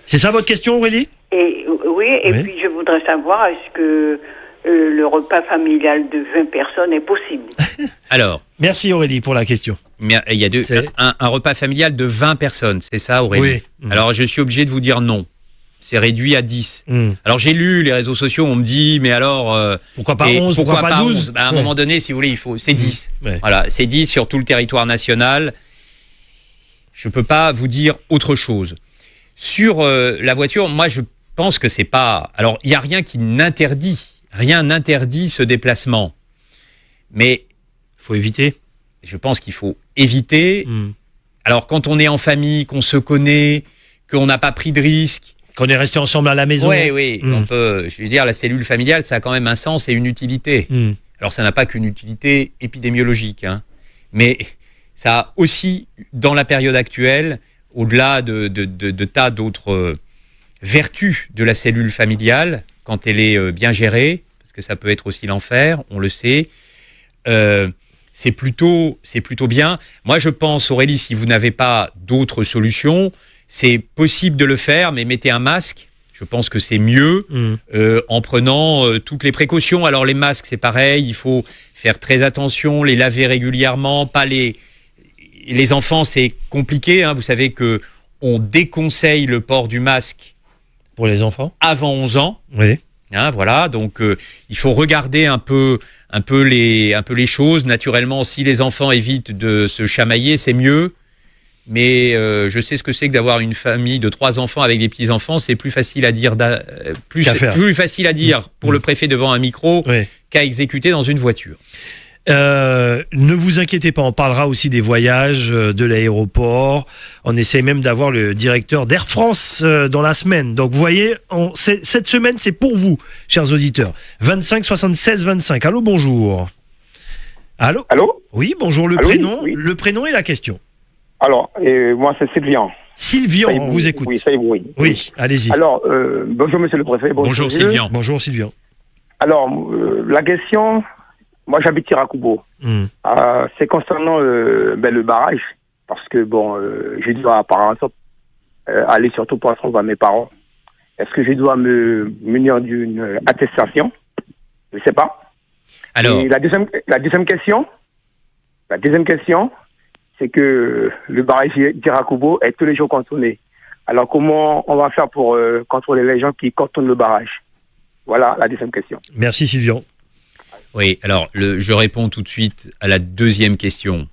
C'est ça votre question, Aurélie? Oui, puis je voudrais savoir, est-ce que le repas familial de 20 personnes est possible? Alors. Merci Aurélie pour la question. Il y a un repas familial de 20 personnes, c'est ça Aurélie? Oui. Alors je suis obligé de vous dire non. C'est réduit à 10. Alors j'ai lu les réseaux sociaux, on me dit, mais alors... pourquoi pas 11, pourquoi pas 12? À un moment donné, si vous voulez, c'est 10. Voilà, c'est 10 sur tout le territoire national. Je ne peux pas vous dire autre chose. Sur la voiture, moi je pense que c'est pas... Alors il n'y a rien qui n'interdit, rien n'interdit ce déplacement. Mais... il faut éviter. Je pense qu'il faut éviter. Alors quand on est en famille, qu'on se connaît, qu'on n'a pas pris de risque... Qu'on est resté ensemble à la maison. Oui. Je veux dire, la cellule familiale, ça a quand même un sens et une utilité. Alors, ça n'a pas qu'une utilité épidémiologique, mais ça a aussi, dans la période actuelle, au-delà de tas d'autres vertus de la cellule familiale, quand elle est bien gérée, parce que ça peut être aussi l'enfer, on le sait, c'est plutôt bien. Moi, je pense, Aurélie, si vous n'avez pas d'autres solutions, c'est possible de le faire, mais mettez un masque. Je pense que c'est mieux en prenant toutes les précautions. Alors les masques, c'est pareil, il faut faire très attention, les laver régulièrement. Pas les enfants, c'est compliqué. Vous savez que on déconseille le port du masque pour les enfants avant 11 ans. Oui. Voilà, donc il faut regarder un peu les choses. Naturellement, si les enfants évitent de se chamailler, c'est mieux. Mais je sais ce que c'est que d'avoir une famille de 3 enfants avec des petits-enfants. C'est plus facile à dire, plus facile à dire pour le préfet devant un micro qu'à exécuter dans une voiture. Ne vous inquiétez pas, on parlera aussi des voyages de l'aéroport. On essaie même d'avoir le directeur d'Air France dans la semaine. Donc vous voyez, cette semaine c'est pour vous, chers auditeurs. 25 76 25. Allô, bonjour. Allô. Allô. Oui, bonjour. Le prénom et la question. Alors, moi c'est Sylvian. Sylvian, on vous écoute. Oui, ça y est, oui. Oui, allez-y. Alors, bonjour Monsieur le Préfet. Bonjour Sylvian. Bonjour Sylvian. Alors, la question, moi j'habite Irakubo. C'est concernant le barrage, parce que bon, je dois par exemple aller surtout pour retrouver à mes parents. Est-ce que je dois me munir d'une attestation? Je ne sais pas. Alors, et la deuxième question, c'est que le barrage d'Irakubo est tous les jours contourné. Alors comment on va faire pour contrôler les gens qui contournent le barrage? Voilà la deuxième question. Merci Sylvian. Oui, alors je réponds tout de suite à la deuxième question.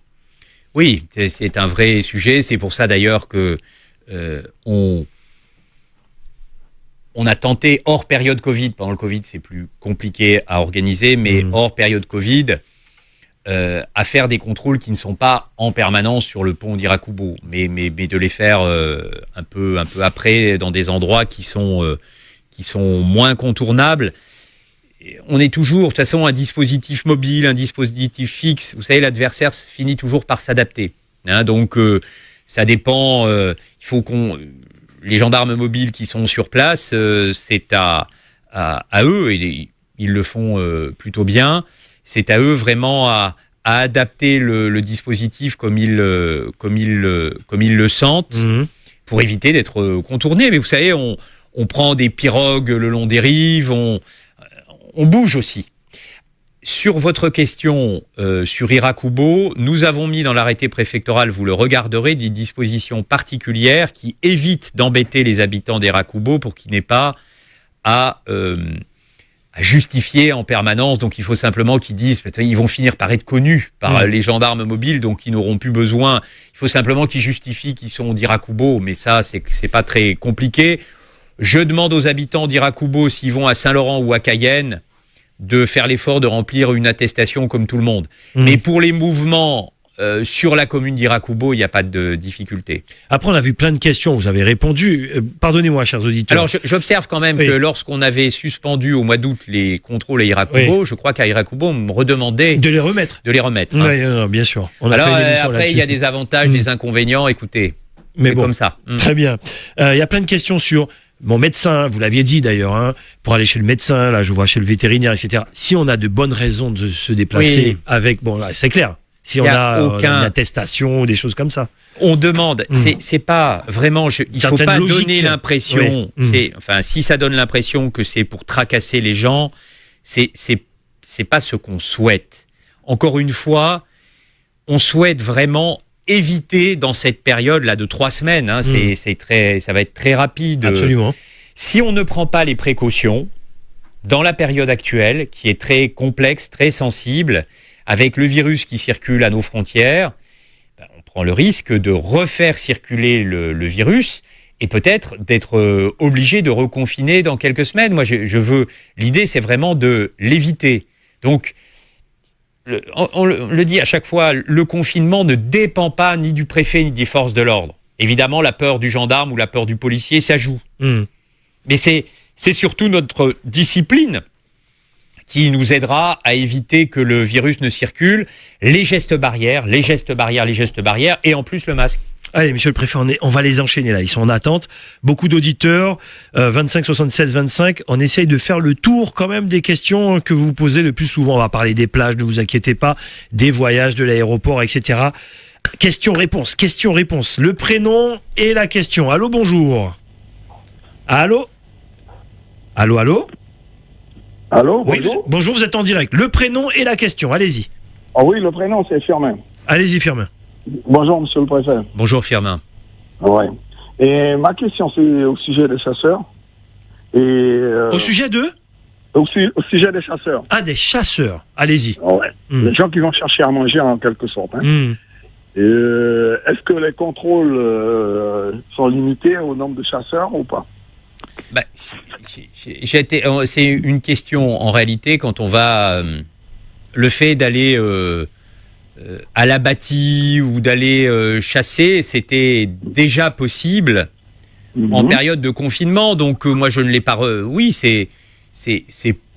Oui, c'est un vrai sujet. C'est pour ça d'ailleurs que on a tenté hors période Covid. Pendant le Covid, c'est plus compliqué à organiser, mais hors période Covid, à faire des contrôles qui ne sont pas en permanence sur le pont d'Irakubo, mais de les faire un peu après dans des endroits qui sont moins contournables. On est toujours, de toute façon, un dispositif mobile, un dispositif fixe. Vous savez, l'adversaire finit toujours par s'adapter. Hein, donc, ça dépend. Il faut les gendarmes mobiles qui sont sur place, c'est à eux, et ils le font plutôt bien. C'est à eux vraiment à adapter le dispositif comme ils le sentent, pour éviter d'être contournés. Mais vous savez, on prend des pirogues le long des rives, on bouge aussi. Sur votre question sur Irakubo, nous avons mis dans l'arrêté préfectoral, vous le regarderez, des dispositions particulières qui évitent d'embêter les habitants d'Irakubo pour qu'ils n'aient pas à justifier en permanence. Donc il faut simplement qu'ils disent, ils vont finir par être connus par les gendarmes mobiles, donc ils n'auront plus besoin. Il faut simplement qu'ils justifient qu'ils sont d'Irakubo, mais ça, c'est pas très compliqué. Je demande aux habitants d'Irakubo, s'ils vont à Saint-Laurent ou à Cayenne, de faire l'effort de remplir une attestation comme tout le monde. Mais pour les mouvements sur la commune d'Irakubo, il n'y a pas de difficulté. Après, on a vu plein de questions, vous avez répondu. Pardonnez-moi, chers auditeurs. Alors, j'observe quand même que lorsqu'on avait suspendu au mois d'août les contrôles à Irakubo, je crois qu'à Irakubo, on me redemandait... De les remettre. Hein. Oui, non, bien sûr. On Alors, a fait une émission après, il y a des avantages, des inconvénients, écoutez. Mais bon, comme ça. Très bien. Il y a plein de questions sur... Mon médecin, vous l'aviez dit d'ailleurs, hein, pour aller chez le médecin, là je vois chez le vétérinaire, etc. Si on a de bonnes raisons de se déplacer avec, bon là c'est clair, si on a une attestation ou des choses comme ça. On demande, c'est pas vraiment, il faut pas donner l'impression, si ça donne l'impression que c'est pour tracasser les gens, c'est pas ce qu'on souhaite. Encore une fois, on souhaite vraiment éviter dans cette période là de 3 semaines, hein, ça va être très rapide. Absolument. Si on ne prend pas les précautions dans la période actuelle, qui est très complexe, très sensible, avec le virus qui circule à nos frontières, on prend le risque de refaire circuler le virus et peut-être d'être obligé de reconfiner dans quelques semaines. Moi, l'idée, c'est vraiment de l'éviter. Donc, on le dit à chaque fois, le confinement ne dépend pas ni du préfet ni des forces de l'ordre. Évidemment, la peur du gendarme ou la peur du policier, ça joue. Mais c'est surtout notre discipline qui nous aidera à éviter que le virus ne circule. Les gestes barrières, et en plus le masque. Allez, monsieur le préfet, on va les enchaîner là, ils sont en attente. Beaucoup d'auditeurs, 25 76 25, on essaye de faire le tour quand même des questions que vous posez le plus souvent. On va parler des plages, ne vous inquiétez pas, des voyages, de l'aéroport, etc. Question-réponse. Le prénom et la question. Allô, bonjour. Allô, bonjour. Oui, bonjour, vous êtes en direct. Le prénom et la question, allez-y. Ah oui, le prénom, c'est Firmin. Allez-y, Firmin. Bonjour, monsieur le préfet. Bonjour, Firmin. Ouais. Et ma question, c'est au sujet des chasseurs. Au sujet de Au sujet des chasseurs. Ah, des chasseurs. Allez-y. Ouais. Les gens qui vont chercher à manger, en quelque sorte. Hein. Est-ce que les contrôles sont limités au nombre de chasseurs ou pas? C'est une question, en réalité, quand on va... le fait d'aller à l'abattis ou d'aller chasser, c'était déjà possible en période de confinement. Donc moi je ne l'ai pas. Oui, c'est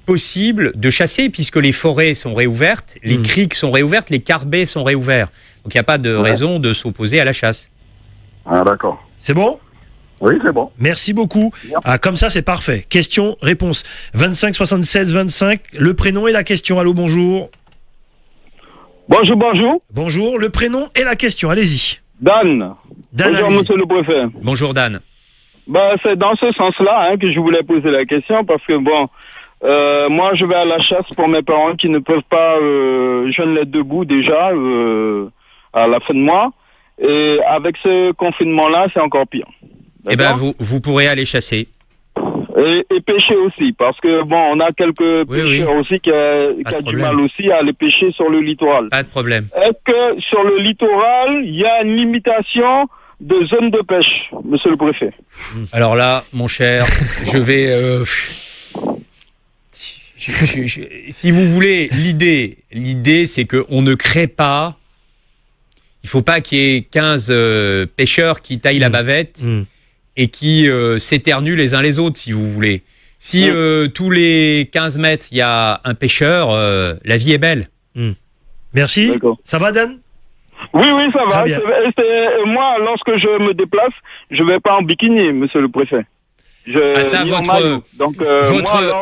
possible de chasser puisque les forêts sont réouvertes, les criques sont réouvertes, les carbets sont réouverts. Donc il n'y a pas de raison de s'opposer à la chasse. Ah d'accord. C'est bon ? Oui, c'est bon. Merci beaucoup. Ah, comme ça, c'est parfait. Question, réponse. 25 76 25. Le prénom et la question. Allô, bonjour. Bonjour, bonjour. Bonjour, le prénom et la question. Allez-y. Dan. Dan, bonjour, allez-y. monsieur le préfet. Bonjour, Dan. Bah, c'est dans ce sens-là que je voulais poser la question parce que, bon, moi, je vais à la chasse pour mes parents qui ne peuvent pas, je ne les debout déjà à la fin de mois. Et avec ce confinement-là, c'est encore pire. Eh ben, vous pourrez aller chasser. Et pêcher aussi, parce que bon, on a quelques pêcheurs aussi qui a du mal aussi à aller pêcher sur le littoral. Pas de problème. Est-ce que sur le littoral, il y a une limitation de zone de pêche, monsieur le préfet? Alors là, mon cher, je vais... si vous voulez, l'idée c'est qu'on ne crée pas... Il ne faut pas qu'il y ait 15 pêcheurs qui taillent la bavette et qui s'éternuent les uns les autres, si vous voulez. Si tous les 15 mètres, il y a un pêcheur, la vie est belle. Merci. Ça va, Dan? Oui, ça va. Moi, lorsque je me déplace, je ne vais pas en bikini, monsieur le préfet.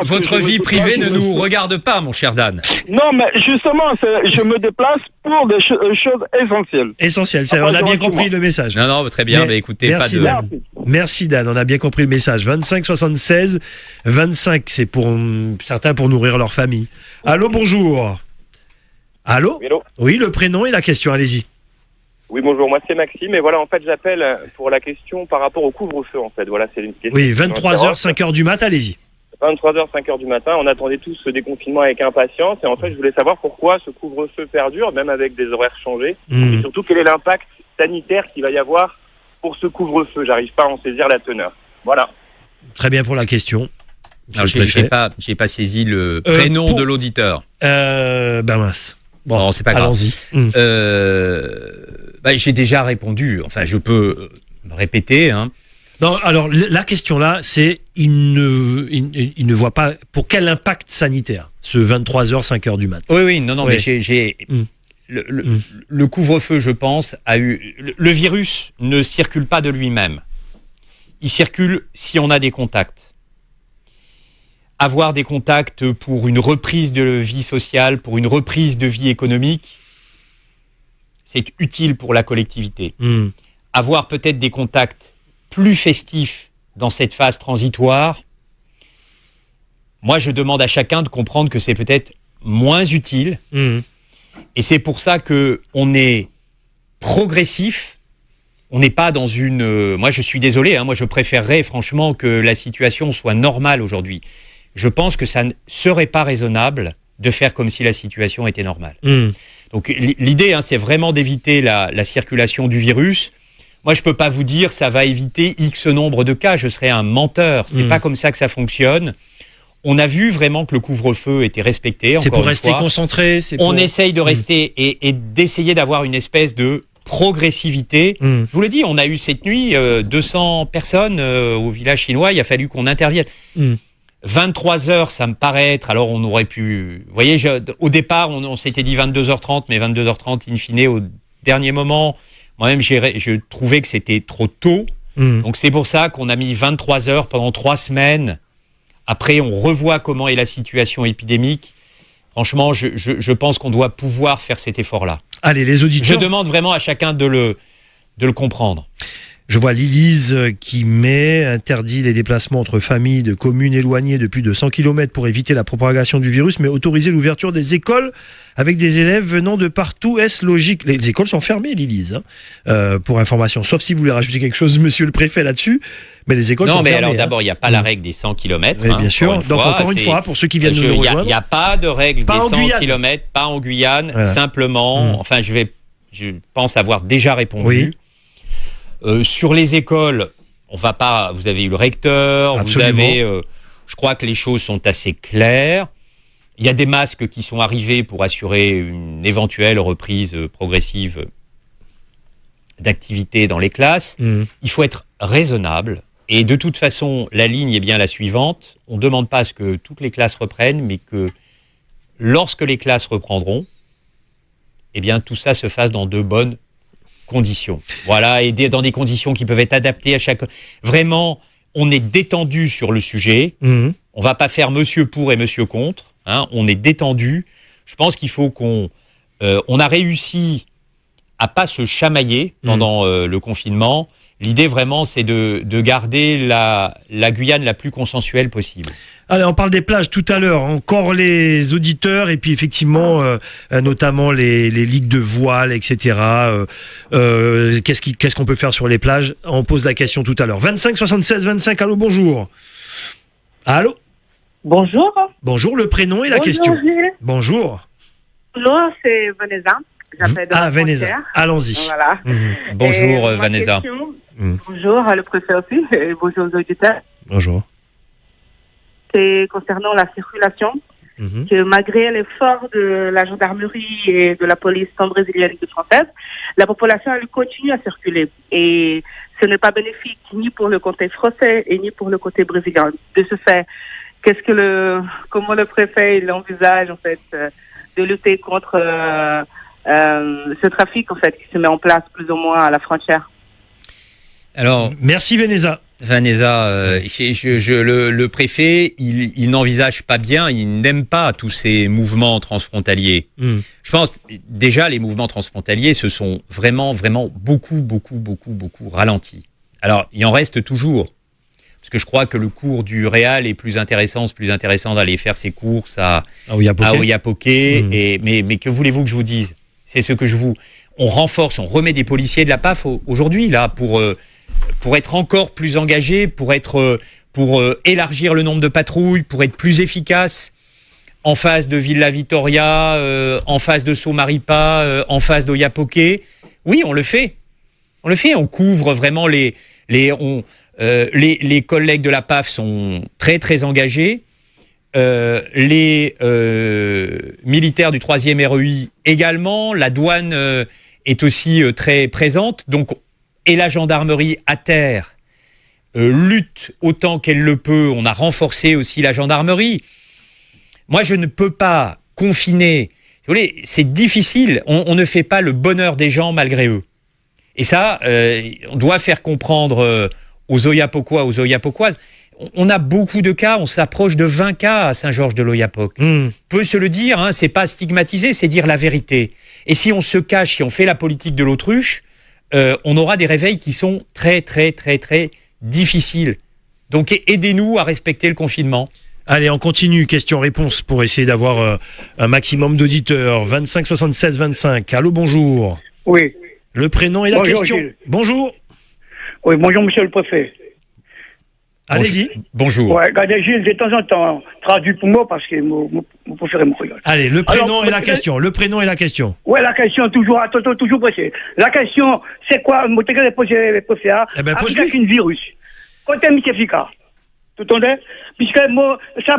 Votre vie privée ne nous regarde pas, mon cher Dan. Non, mais justement, je me déplace pour des choses essentielles. Essentielles, on a bien compris le message. Non, très bien, mais écoutez, merci, pas de... Dan. Merci, Dan, on a bien compris le message. 25 76 25, c'est pour certains pour nourrir leur famille. Allô, bonjour. Allô? Oui, allô. Oui, le prénom et la question, allez-y. Oui, bonjour, moi c'est Maxime, et voilà, en fait, j'appelle pour la question par rapport au couvre-feu, en fait. Voilà, c'est une question. Oui, 23h, 5h du matin, allez-y. 23h, 5h du matin, on attendait tous ce déconfinement avec impatience, et en fait, je voulais savoir pourquoi ce couvre-feu perdure, même avec des horaires changés, et surtout, quel est l'impact sanitaire qu'il va y avoir pour ce couvre-feu. J'arrive pas à en saisir la teneur. Voilà. Très bien pour la question. Alors, j'ai pas saisi le prénom de l'auditeur. Ben mince. Bon, non, c'est pas grave. Allons-y. J'ai déjà répondu. Enfin, je peux répéter. Non, alors la question là, c'est il ne voit pas pour quel impact sanitaire ce 23h 5h du matin. Oui, non, mais j'ai le couvre-feu, je pense, a eu le virus ne circule pas de lui-même. Il circule si on a des contacts. Avoir des contacts pour une reprise de vie sociale, pour une reprise de vie économique, c'est utile pour la collectivité. Avoir peut-être des contacts plus festifs dans cette phase transitoire, moi je demande à chacun de comprendre que c'est peut-être moins utile. Et c'est pour ça qu'on est progressif. On n'est pas dans une... moi je suis désolé, moi je préférerais franchement que la situation soit normale aujourd'hui. Je pense que ça ne serait pas raisonnable de faire comme si la situation était normale. Donc l'idée, c'est vraiment d'éviter la circulation du virus. Moi, je ne peux pas vous dire ça va éviter X nombre de cas, je serais un menteur. C'est pas comme ça que ça fonctionne. On a vu vraiment que le couvre-feu était respecté. C'est pour rester concentré. On essaye de rester et d'essayer d'avoir une espèce de progressivité. Je vous l'ai dit, on a eu cette nuit 200 personnes au village chinois, il a fallu qu'on intervienne. 23h, ça me paraît être... Alors, on aurait pu... Vous voyez, au départ, on s'était dit 22h30, mais 22h30, in fine, au dernier moment, moi-même, je trouvais que c'était trop tôt. Donc, c'est pour ça qu'on a mis 23h pendant 3 semaines. Après, on revoit comment est la situation épidémique. Franchement, je pense qu'on doit pouvoir faire cet effort-là. Allez, les auditeurs... Je demande vraiment à chacun de le comprendre. Je vois Lilise qui interdit les déplacements entre familles de communes éloignées de plus de 100 km pour éviter la propagation du virus, mais autoriser l'ouverture des écoles avec des élèves venant de partout. Est-ce logique? Les écoles sont fermées, Lilise, pour information. Sauf si vous voulez rajouter quelque chose, monsieur le préfet, là-dessus. Mais les écoles sont fermées. Non, mais alors d'abord, il n'y a pas la règle des 100 km. Oui, bien sûr. Donc encore une fois, pour ceux qui viennent nous rejoindre. Il n'y a pas de règle des 100 km, pas en Guyane. Voilà. Simplement, enfin, je pense avoir déjà répondu. Oui. Sur les écoles, on va pas. Vous avez eu le recteur, absolument. vous avez. Je crois que les choses sont assez claires. Il y a des masques qui sont arrivés pour assurer une éventuelle reprise progressive d'activité dans les classes. Il faut être raisonnable. Et de toute façon, la ligne est bien la suivante. On ne demande pas à ce que toutes les classes reprennent, mais que lorsque les classes reprendront, eh bien, tout ça se fasse dans de bonnes conditions. Voilà, et dans des conditions qui peuvent être adaptées à chaque... Vraiment, on est détendu sur le sujet. On ne va pas faire monsieur pour et monsieur contre. Hein, on est détendu. Je pense qu'il faut qu'on... on a réussi à pas se chamailler pendant le confinement. L'idée vraiment, c'est de garder la Guyane la plus consensuelle possible. Allez, on parle des plages tout à l'heure. Encore les auditeurs et puis effectivement, notamment les ligues de voile, etc. Qu'est-ce qu'on peut faire sur les plages? On pose la question tout à l'heure. 25 76 25. Allô, bonjour. Allô. Bonjour. Bonjour, le prénom et la question. Gilles. Bonjour. Bonjour, c'est Vanessa. J'appelle de la Vanessa. frontière. Allons-y. Voilà. Bonjour, Et ma Vanessa. question- Bonjour, le préfet aussi, et bonjour aux auditeurs. Bonjour. C'est concernant la circulation, que malgré l'effort de la gendarmerie et de la police brésilienne et française, la population elle continue à circuler. Et ce n'est pas bénéfique ni pour le côté français et ni pour le côté brésilien. De ce fait, comment le préfet il envisage en fait de lutter contre ce trafic en fait qui se met en place plus ou moins à la frontière? Alors, merci Vanessa. Vanessa, le préfet, il n'envisage pas bien, il n'aime pas tous ces mouvements transfrontaliers. Je pense, déjà, les mouvements transfrontaliers se sont vraiment beaucoup ralentis. Alors, il en reste toujours. Parce que je crois que le cours du Réal est plus intéressant. C'est plus intéressant d'aller faire ses courses à Oiapoque. Mais que voulez-vous que je vous dise? C'est ce que on renforce, on remet des policiers de la PAF aujourd'hui, là, pour être encore plus engagés, pour élargir le nombre de patrouilles, pour être plus efficaces en face de Villa Vitória, en face de Somaripa, en face d'Oiapoque. Oui, on le fait. On couvre vraiment les collègues de la PAF sont très engagés. Les militaires du 3e REI également. La douane est aussi très présente. Donc, et la gendarmerie à terre lutte autant qu'elle le peut. On a renforcé aussi la gendarmerie. Moi, je ne peux pas confiner. Vous voulez, c'est difficile. On ne fait pas le bonheur des gens malgré eux. Et ça, on doit faire comprendre aux Oiapoquois, aux Oiapoquoises. On a beaucoup de cas. On s'approche de 20 cas à Saint-Georges-de-l'Oyapock. Peut se le dire. Hein, c'est pas stigmatiser, c'est dire la vérité. Et si on se cache, si on fait la politique de l'autruche, on aura des réveils qui sont très difficiles. Donc aidez-nous à respecter le confinement. Allez, on continue. Question-réponse pour essayer d'avoir un maximum d'auditeurs. 25 76 25. Allô, bonjour. Oui. Le prénom et la question. Gilles. Bonjour. Oui, bonjour, monsieur le préfet. Allez-y. Bonjour. Ouais, regardez, Gilles, de temps en temps, traduit pour moi parce que vous préférez mon créole. Allez, le prénom et la question. Le prénom et la question. Ouais, la question, toujours pressée. La question, c'est quoi, je vais poser le préfet, avec un virus. Quand est efficace? Tout le monde? Puisque moi, ça,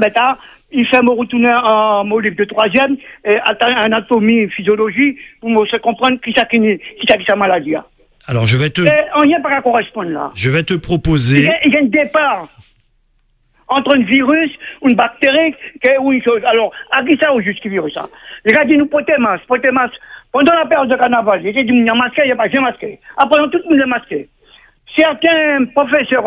il fait me retourner en mon livre de 3e, anatomie, physiologie, pour me comprendre qui ça sa maladie. Alors, je vais te... On n'y a pas à correspondre là. Je vais te proposer... Il y a un départ entre un virus, une bactérie, ou une chose. Alors, à qui ça au juste virus ça? Les gars disent nous porter masque. Pendant la période de carnaval, ils disent il y a masqué, il n'y a pas de masqué. Après, tout le monde est masqué. Certains professeurs,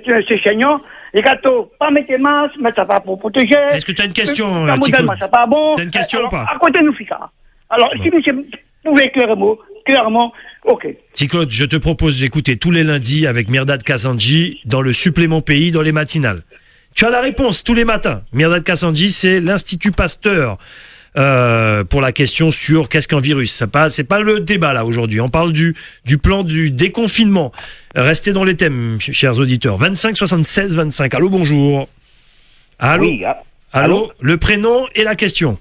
ces enseignants, les gâteaux, pas mettre masque, mais ça pas pour protéger. Est-ce que tu as une question, Tico? Ça pas bon. Tu as une question ou pas? À côté, nous, Fika. Alors, si monsieur pouvez clairement, ok. Ticlaude, je te propose d'écouter tous les lundis avec Mirdad Kassanji dans le supplément pays dans les matinales. Tu as la réponse tous les matins. Mirdad Kassanji, c'est l'Institut Pasteur pour la question sur qu'est-ce qu'un virus. C'est pas le débat là aujourd'hui. On parle du plan du déconfinement. Restez dans les thèmes, chers auditeurs. 25 76 25. Allô, bonjour. Allô. Oui, allô. Le prénom et la question.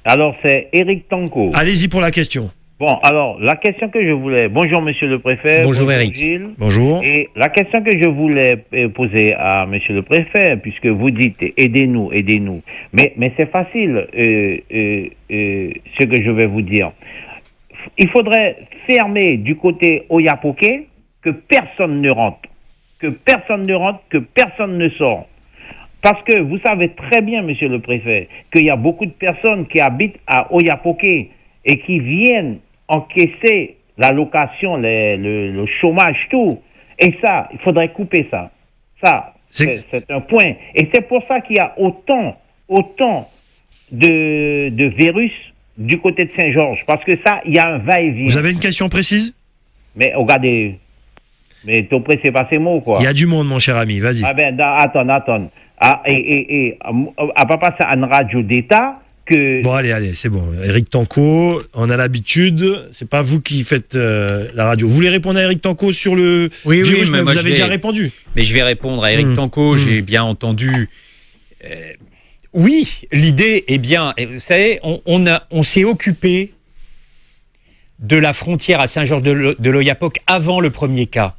Alors, c'est Éric Tanco. Allez-y pour la question. Bon, alors, la question que je voulais... Bonjour, monsieur le préfet. Bonjour, Eric. Gilles. Bonjour. Et la question que je voulais poser à monsieur le préfet, puisque vous dites aidez-nous. Mais c'est facile, ce que je vais vous dire. Il faudrait fermer du côté Oyapoké que personne ne rentre. Que personne ne sort. Parce que vous savez très bien, monsieur le préfet, qu'il y a beaucoup de personnes qui habitent à Oyapoké et qui viennent encaisser la location, le chômage, tout. Et ça, il faudrait couper ça. Ça, c'est un point. Et c'est pour ça qu'il y a autant de virus du côté de Saint-Georges. Parce que ça, il y a un va-et-vient. Vous avez une question précise? Mais regardez, mais t'es pressé par ces mots, quoi. Il y a du monde, mon cher ami, vas-y. Ah ben, attends. À papa, c'est une radio d'État que... Bon, allez, c'est bon. Eric Tanco, on a l'habitude. C'est pas vous qui faites la radio. Vous voulez répondre à Eric Tanco sur le virus, mais vous avez déjà répondu. Mais je vais répondre à Eric Tanco, j'ai bien entendu. Oui, l'idée est bien. Vous savez, on s'est occupé de la frontière à Saint-Georges de l'Oyapock avant le premier cas.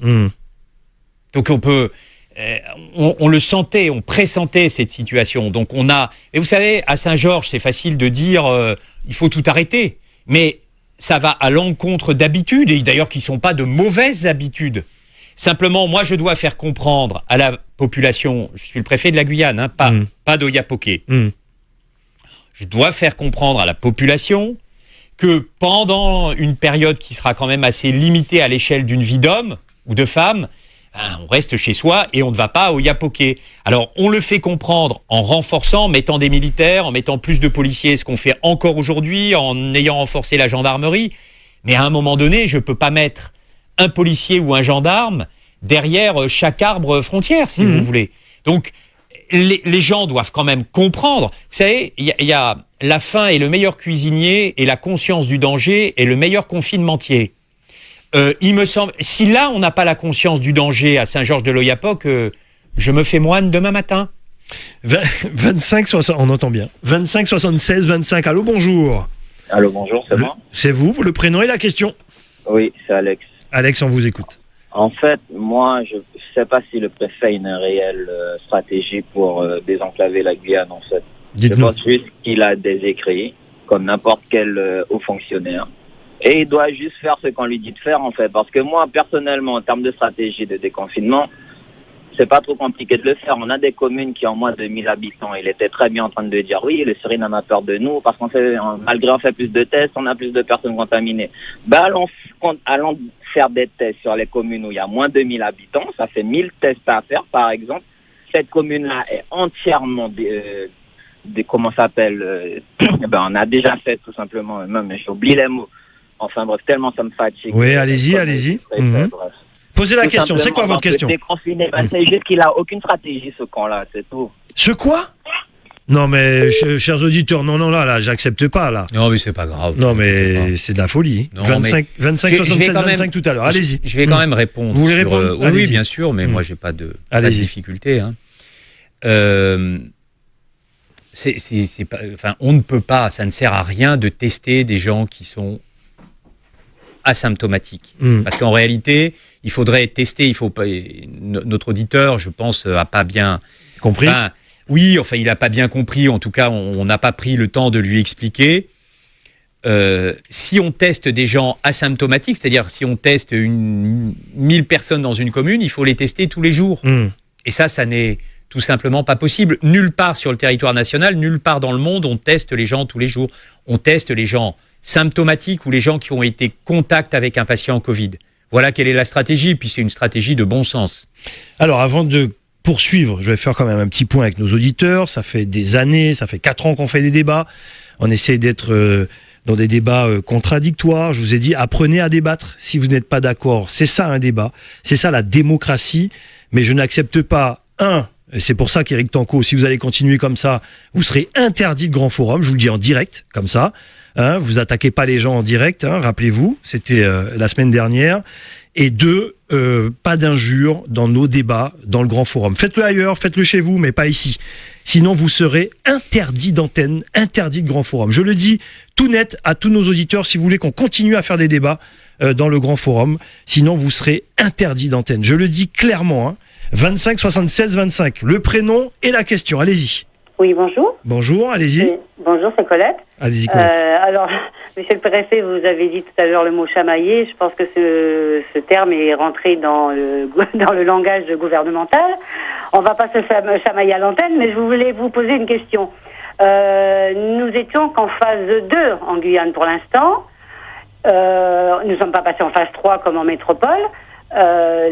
Donc on peut... on le sentait, on pressentait cette situation. Donc on a... Et vous savez, à Saint-Georges, c'est facile de dire il faut tout arrêter. Mais ça va à l'encontre d'habitudes, et d'ailleurs qui ne sont pas de mauvaises habitudes. Simplement, moi, je dois faire comprendre à la population, je suis le préfet de la Guyane, hein, pas d'Oyapoké. Je dois faire comprendre à la population que pendant une période qui sera quand même assez limitée à l'échelle d'une vie d'homme ou de femme, on reste chez soi et on ne va pas à Oyapoké. Alors, on le fait comprendre en renforçant, en mettant des militaires, en mettant plus de policiers, ce qu'on fait encore aujourd'hui, en ayant renforcé la gendarmerie. Mais à un moment donné, je ne peux pas mettre un policier ou un gendarme derrière chaque arbre frontière, si vous voulez. Donc, les gens doivent quand même comprendre. Vous savez, il y a la faim est le meilleur cuisinier et la conscience du danger est le meilleur confinementier. Il me semble, si là on n'a pas la conscience du danger à Saint-Georges de l'Oyapock, je me fais moine demain matin. 25 60, on entend bien. 25 76 25. Allô, bonjour. Allô, bonjour, c'est moi. C'est vous, le prénom et la question. Oui, c'est Alex. Alex, on vous écoute. En fait, moi, je sais pas si le préfet a une réelle stratégie pour désenclaver la Guyane, en fait. Je pense juste qu'il a des écrits, comme n'importe quel haut fonctionnaire. Et il doit juste faire ce qu'on lui dit de faire, en fait. Parce que moi, personnellement, en termes de stratégie de déconfinement, c'est pas trop compliqué de le faire. On a des communes qui ont moins de 1000 habitants. Il était très bien en train de dire oui, le Suriname a peur de nous parce malgré on fait plus de tests, on a plus de personnes contaminées. Allons faire des tests sur les communes où il y a moins de 1000 habitants. Ça fait 1000 tests à faire, par exemple. Cette commune-là est entièrement comment ça s'appelle on a déjà fait tout simplement, même j'ai oublié les mots. Enfin bref, tellement ça me fatigue. Oui, allez-y. Posez la question, c'est quoi votre question? C'est juste qu'il a aucune stratégie, ce camp-là, c'est tout. Ce quoi? Non mais, chers auditeurs, non, là, j'accepte pas, là. Non mais c'est pas grave. Non mais c'est de la folie. Non, 25 76 25 tout à l'heure, allez-y. Je vais quand même répondre. Vous voulez répondre? Oui, bien sûr, mais moi j'ai pas de difficulté. Hein. C'est pas, enfin, on ne peut pas, ça ne sert à rien de tester des gens qui sont asymptomatiques. Parce qu'en réalité, il faudrait tester, notre auditeur, je pense, a pas bien compris. Il a pas bien compris, en tout cas, on n'a pas pris le temps de lui expliquer. Si on teste des gens asymptomatiques, c'est-à-dire si on teste 1000 personnes dans une commune, il faut les tester tous les jours. Et ça n'est tout simplement pas possible. Nulle part sur le territoire national, nulle part dans le monde, on teste les gens tous les jours. On teste les gens symptomatiques ou les gens qui ont été contact avec un patient Covid. Voilà quelle est la stratégie, puis c'est une stratégie de bon sens. Alors, avant de poursuivre, je vais faire quand même un petit point avec nos auditeurs. Ça fait des années, ça fait 4 ans qu'on fait des débats. On essaie d'être dans des débats contradictoires. Je vous ai dit, apprenez à débattre si vous n'êtes pas d'accord. C'est ça un débat, c'est ça la démocratie. Mais je n'accepte pas, et c'est pour ça qu'Éric Tanco, si vous allez continuer comme ça, vous serez interdit de grand forum, je vous le dis en direct, comme ça. Vous attaquez pas les gens en direct, rappelez-vous, c'était la semaine dernière. Et 2, pas d'injures dans nos débats, dans le grand forum. Faites-le ailleurs, faites-le chez vous, mais pas ici. Sinon, vous serez interdit d'antenne, interdit de grand forum. Je le dis tout net à tous nos auditeurs, si vous voulez qu'on continue à faire des débats dans le grand forum. Sinon, vous serez interdit d'antenne. Je le dis clairement. Hein. 25 76 25, le prénom et la question. Allez-y. Oui, bonjour. Bonjour, allez-y. Bonjour, c'est Colette. Allez-y, Colette. Alors, monsieur le préfet, vous avez dit tout à l'heure le mot chamailler. Je pense que ce terme est rentré dans le langage gouvernemental. On va pas se chamailler à l'antenne, mais je voulais vous poser une question. Nous étions qu'en phase 2 en Guyane pour l'instant. Nous ne sommes pas passés en phase 3 comme en métropole.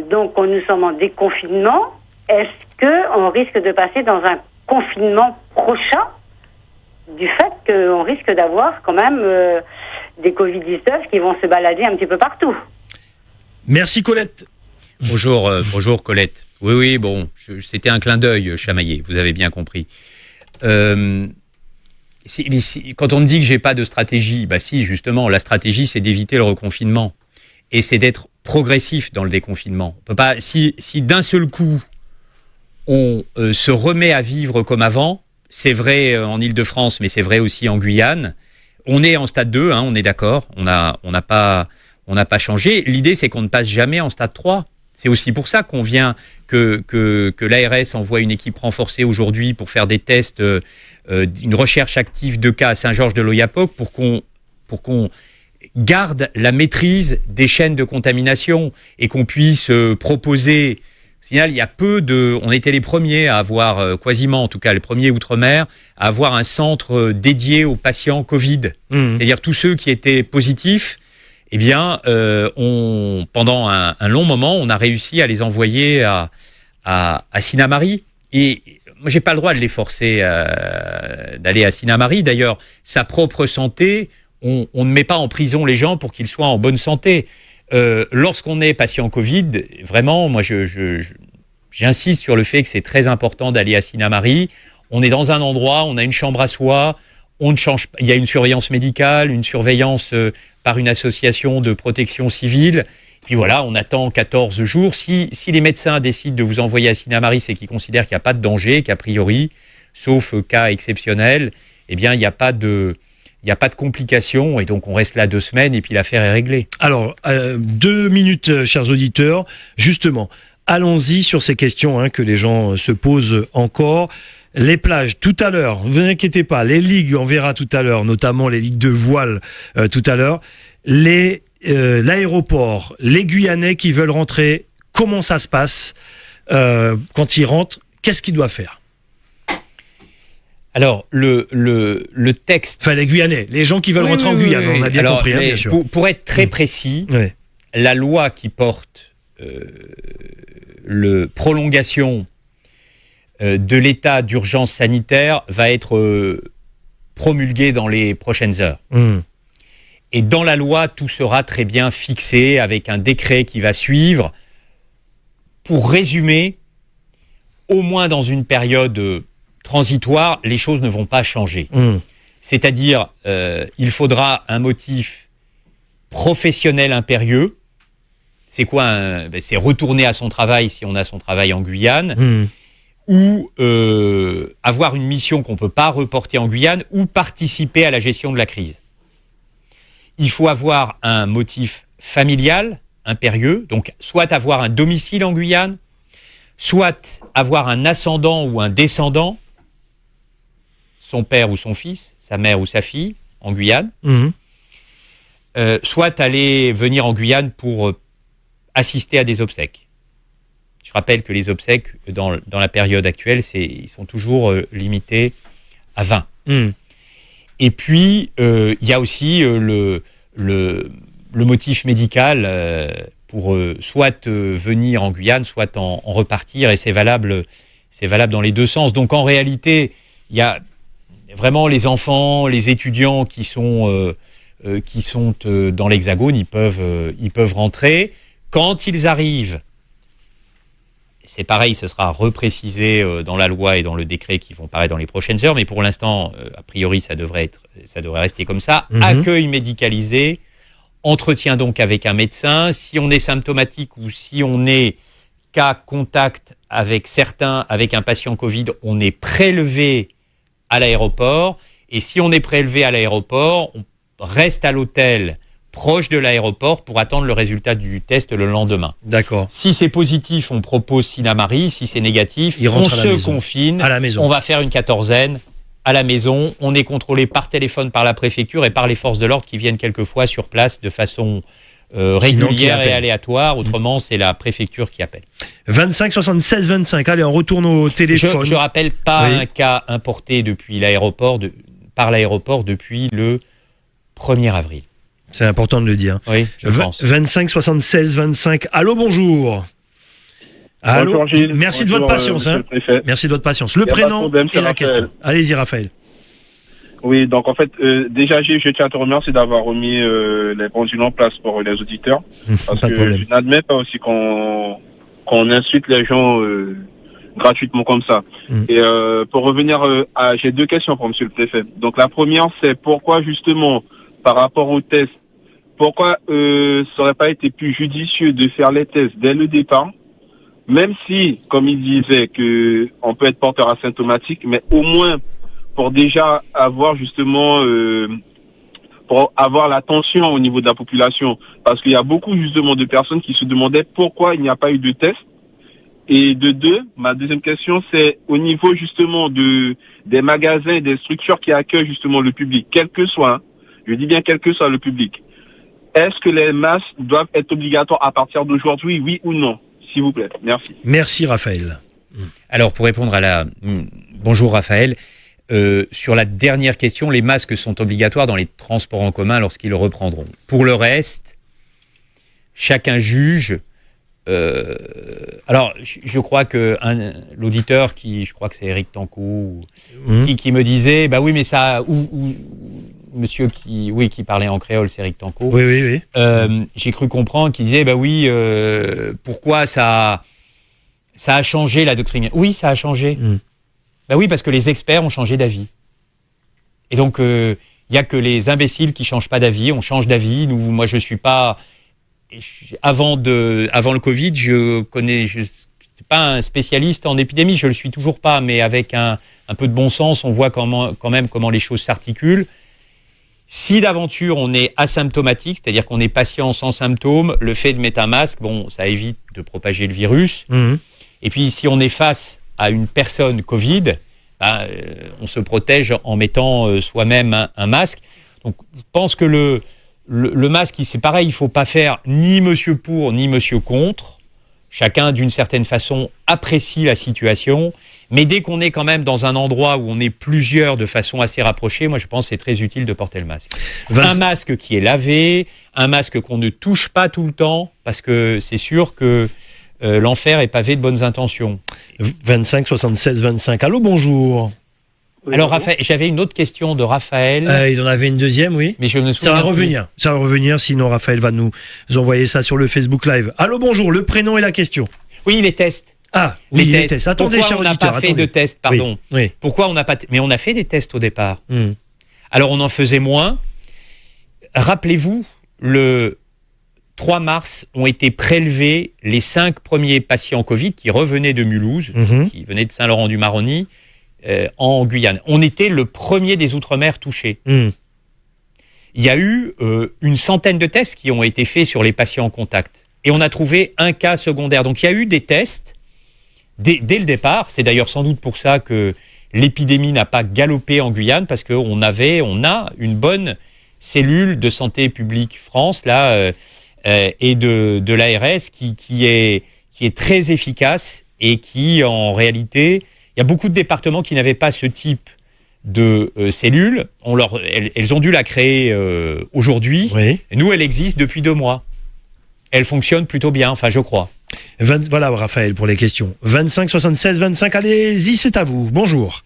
Donc, nous sommes en déconfinement. Est-ce qu'on risque de passer dans un confinement prochain du fait qu'on risque d'avoir quand même des Covid-19 qui vont se balader un petit peu partout? Merci Colette. Bonjour Colette. Oui, bon, c'était un clin d'œil chamaillé, vous avez bien compris. Quand on me dit que j'ai pas de stratégie, bah si, justement, la stratégie c'est d'éviter le reconfinement et c'est d'être progressif dans le déconfinement. On peut pas, si d'un seul coup on se remet à vivre comme avant, c'est vrai en Île-de-France, mais c'est vrai aussi en Guyane. On est en stade 2, hein, on est d'accord, on n'a pas changé. L'idée, c'est qu'on ne passe jamais en stade 3. C'est aussi pour ça qu'on vient que l'ARS envoie une équipe renforcée aujourd'hui pour faire des tests, une recherche active de cas à Saint-Georges-de-l'Oyapock pour qu'on garde la maîtrise des chaînes de contamination et qu'on puisse proposer. Au final, il y a on était les premiers à avoir, quasiment en tout cas les premiers outre-mer, à avoir un centre dédié aux patients Covid. C'est-à-dire tous ceux qui étaient positifs, eh bien, pendant un long moment, on a réussi à les envoyer à Sinnamary. Et moi, j'ai pas le droit de les forcer d'aller à Sinnamary. D'ailleurs, sa propre santé, on ne met pas en prison les gens pour qu'ils soient en bonne santé. Lorsqu'on est patient Covid, vraiment, moi, j'insiste sur le fait que c'est très important d'aller à Sinnamary. On est dans un endroit, on a une chambre à soi, on ne change pas. Il y a une surveillance médicale, une surveillance par une association de protection civile. Puis voilà, on attend 14 jours. Si les médecins décident de vous envoyer à Sinnamary, c'est qu'ils considèrent qu'il n'y a pas de danger, qu'a priori, sauf cas exceptionnel, eh bien, il n'y a pas de complications et donc on reste là 2 semaines et puis l'affaire est réglée. Alors, 2 minutes, chers auditeurs. Justement, allons-y sur ces questions que les gens se posent encore. Les plages, tout à l'heure, ne vous inquiétez pas, les ligues, on verra tout à l'heure, notamment les ligues de voile tout à l'heure. L'aéroport, les Guyanais qui veulent rentrer, comment ça se passe quand ils rentrent? Qu'est-ce qu'ils doivent faire? Alors, le texte... Enfin, les Guyanais, les gens qui veulent rentrer en Guyane, on a bien compris, bien sûr. Pour être très précis, la loi qui porte le prolongation de l'état d'urgence sanitaire va être promulguée dans les prochaines heures. Et dans la loi, tout sera très bien fixé avec un décret qui va suivre. Pour résumer, au moins dans une période transitoire, les choses ne vont pas changer. C'est-à-dire, il faudra un motif professionnel impérieux. C'est quoi c'est retourner à son travail si on a son travail en Guyane, ou avoir une mission qu'on ne peut pas reporter en Guyane, ou participer à la gestion de la crise. Il faut avoir un motif familial impérieux, donc soit avoir un domicile en Guyane, soit avoir un ascendant ou un descendant, son père ou son fils, sa mère ou sa fille, en Guyane, soit venir en Guyane pour assister à des obsèques. Je rappelle que les obsèques, dans la période actuelle, ils sont toujours limités à 20. Et puis, il y a aussi le motif médical pour soit venir en Guyane, soit en repartir, et c'est valable dans les deux sens. Donc en réalité, il y a vraiment les enfants, les étudiants qui sont dans l'Hexagone, ils peuvent rentrer. Quand ils arrivent, c'est pareil, ce sera reprécisé dans la loi et dans le décret qui vont paraître dans les prochaines heures, mais pour l'instant, a priori, ça devrait rester comme ça. Accueil médicalisé entretien donc avec un médecin. Si on est symptomatique ou si on est cas contact avec un patient Covid, on est prélevé à l'aéroport. Et si on est prélevé à l'aéroport, on reste à l'hôtel proche de l'aéroport pour attendre le résultat du test le lendemain. D'accord. Si c'est positif, on propose Sinamari. Si c'est négatif, on se confine. À la maison. On va faire une quatorzaine à la maison. On est contrôlé par téléphone par la préfecture et par les forces de l'ordre qui viennent quelquefois sur place de façon régulière et aléatoire. Autrement, c'est la préfecture qui appelle. 25 76 25. Allez, on retourne au téléphone. Je rappelle pas un cas importé depuis par l'aéroport depuis le 1er avril. C'est important de le dire. Oui, je pense. 25 76 25. Allô, bonjour. Allô. Bonjour Gilles. Merci de votre patience. Merci de votre patience. Le prénom et la question. Allez-y, Raphaël. Oui, donc en fait, déjà Gilles, je tiens à te remercier d'avoir remis les pendules en place pour les auditeurs. Parce que je n'admets pas aussi qu'on insulte les gens gratuitement comme ça. Et pour revenir j'ai deux questions pour monsieur le préfet. Donc la première, c'est pourquoi justement, par rapport aux tests, pourquoi ça n'aurait pas été plus judicieux de faire les tests dès le départ, même si, comme il disait, que on peut être porteur asymptomatique, mais au moins pour déjà avoir justement pour avoir l'attention au niveau de la population, parce qu'il y a beaucoup justement de personnes qui se demandaient pourquoi il n'y a pas eu de test. Et de deux, ma deuxième question, c'est au niveau justement des magasins et des structures qui accueillent justement le public, quel que soit, je dis bien quel que soit le public. Est-ce que les masques doivent être obligatoires à partir d'aujourd'hui, oui ou non? S'il vous plaît. Merci. Merci Raphaël. Alors pour répondre bonjour Raphaël, sur la dernière question, les masques sont obligatoires dans les transports en commun lorsqu'ils reprendront. Pour le reste, chacun juge. Alors, je crois que l'auditeur je crois que c'est Eric Tanco, qui me disait, bah oui, mais ça, ou monsieur qui parlait en créole, c'est Eric Tanco. Oui. J'ai cru comprendre qu'il disait, bah oui, pourquoi ça a changé la doctrine? Oui, ça a changé. Bah oui, parce que les experts ont changé d'avis. Et donc, il n'y a que les imbéciles qui changent pas d'avis. On change d'avis. Moi, je suis pas. Avant le Covid, je suis pas un spécialiste en épidémie, je le suis toujours pas, mais avec un peu de bon sens, on voit quand même comment les choses s'articulent. Si d'aventure on est asymptomatique, c'est-à-dire qu'on est patient sans symptômes, le fait de mettre un masque, ça évite de propager le virus. Et puis si on est face à une personne Covid, on se protège en mettant soi-même un masque. Donc je pense que le masque, c'est pareil, il ne faut pas faire ni monsieur pour, ni monsieur contre. Chacun, d'une certaine façon, apprécie la situation. Mais dès qu'on est quand même dans un endroit où on est plusieurs de façon assez rapprochée, moi je pense que c'est très utile de porter le masque. Un masque qui est lavé, un masque qu'on ne touche pas tout le temps, parce que c'est sûr que l'enfer est pavé de bonnes intentions. 25 76 25. Allô, bonjour. Oui, alors Raphaël, j'avais une autre question de Raphaël. Il en avait une deuxième, oui. Mais je me souviens. Ça va revenir, sinon Raphaël va nous envoyer ça sur le Facebook Live. Allô, bonjour, le prénom et la question. Oui, les tests. Ah, oui, les tests. Attendez, cher auditeur. Pourquoi on n'a pas fait de tests, pardon. Oui. Pourquoi on n'a pas... Mais on a fait des tests au départ. Alors on en faisait moins. Rappelez-vous, le 3 mars ont été prélevés les 5 premiers patients Covid qui revenaient de Mulhouse, qui venaient de Saint-Laurent-du-Maroni, en Guyane. On était le premier des Outre-mer touchés. Il y a eu une centaine de tests qui ont été faits sur les patients en contact. Et on a trouvé un cas secondaire. Donc il y a eu des tests dès le départ. C'est d'ailleurs sans doute pour ça que l'épidémie n'a pas galopé en Guyane, parce qu'on a une bonne cellule de santé publique France, là, et de l'ARS qui est très efficace et qui, en réalité... Il y a beaucoup de départements qui n'avaient pas ce type de cellules. Elles ont dû la créer aujourd'hui. Oui. Nous, elle existe depuis 2 mois. Elle fonctionne plutôt bien, enfin, je crois. Voilà, Raphaël, pour les questions. 25 76 25, allez-y, c'est à vous. Bonjour.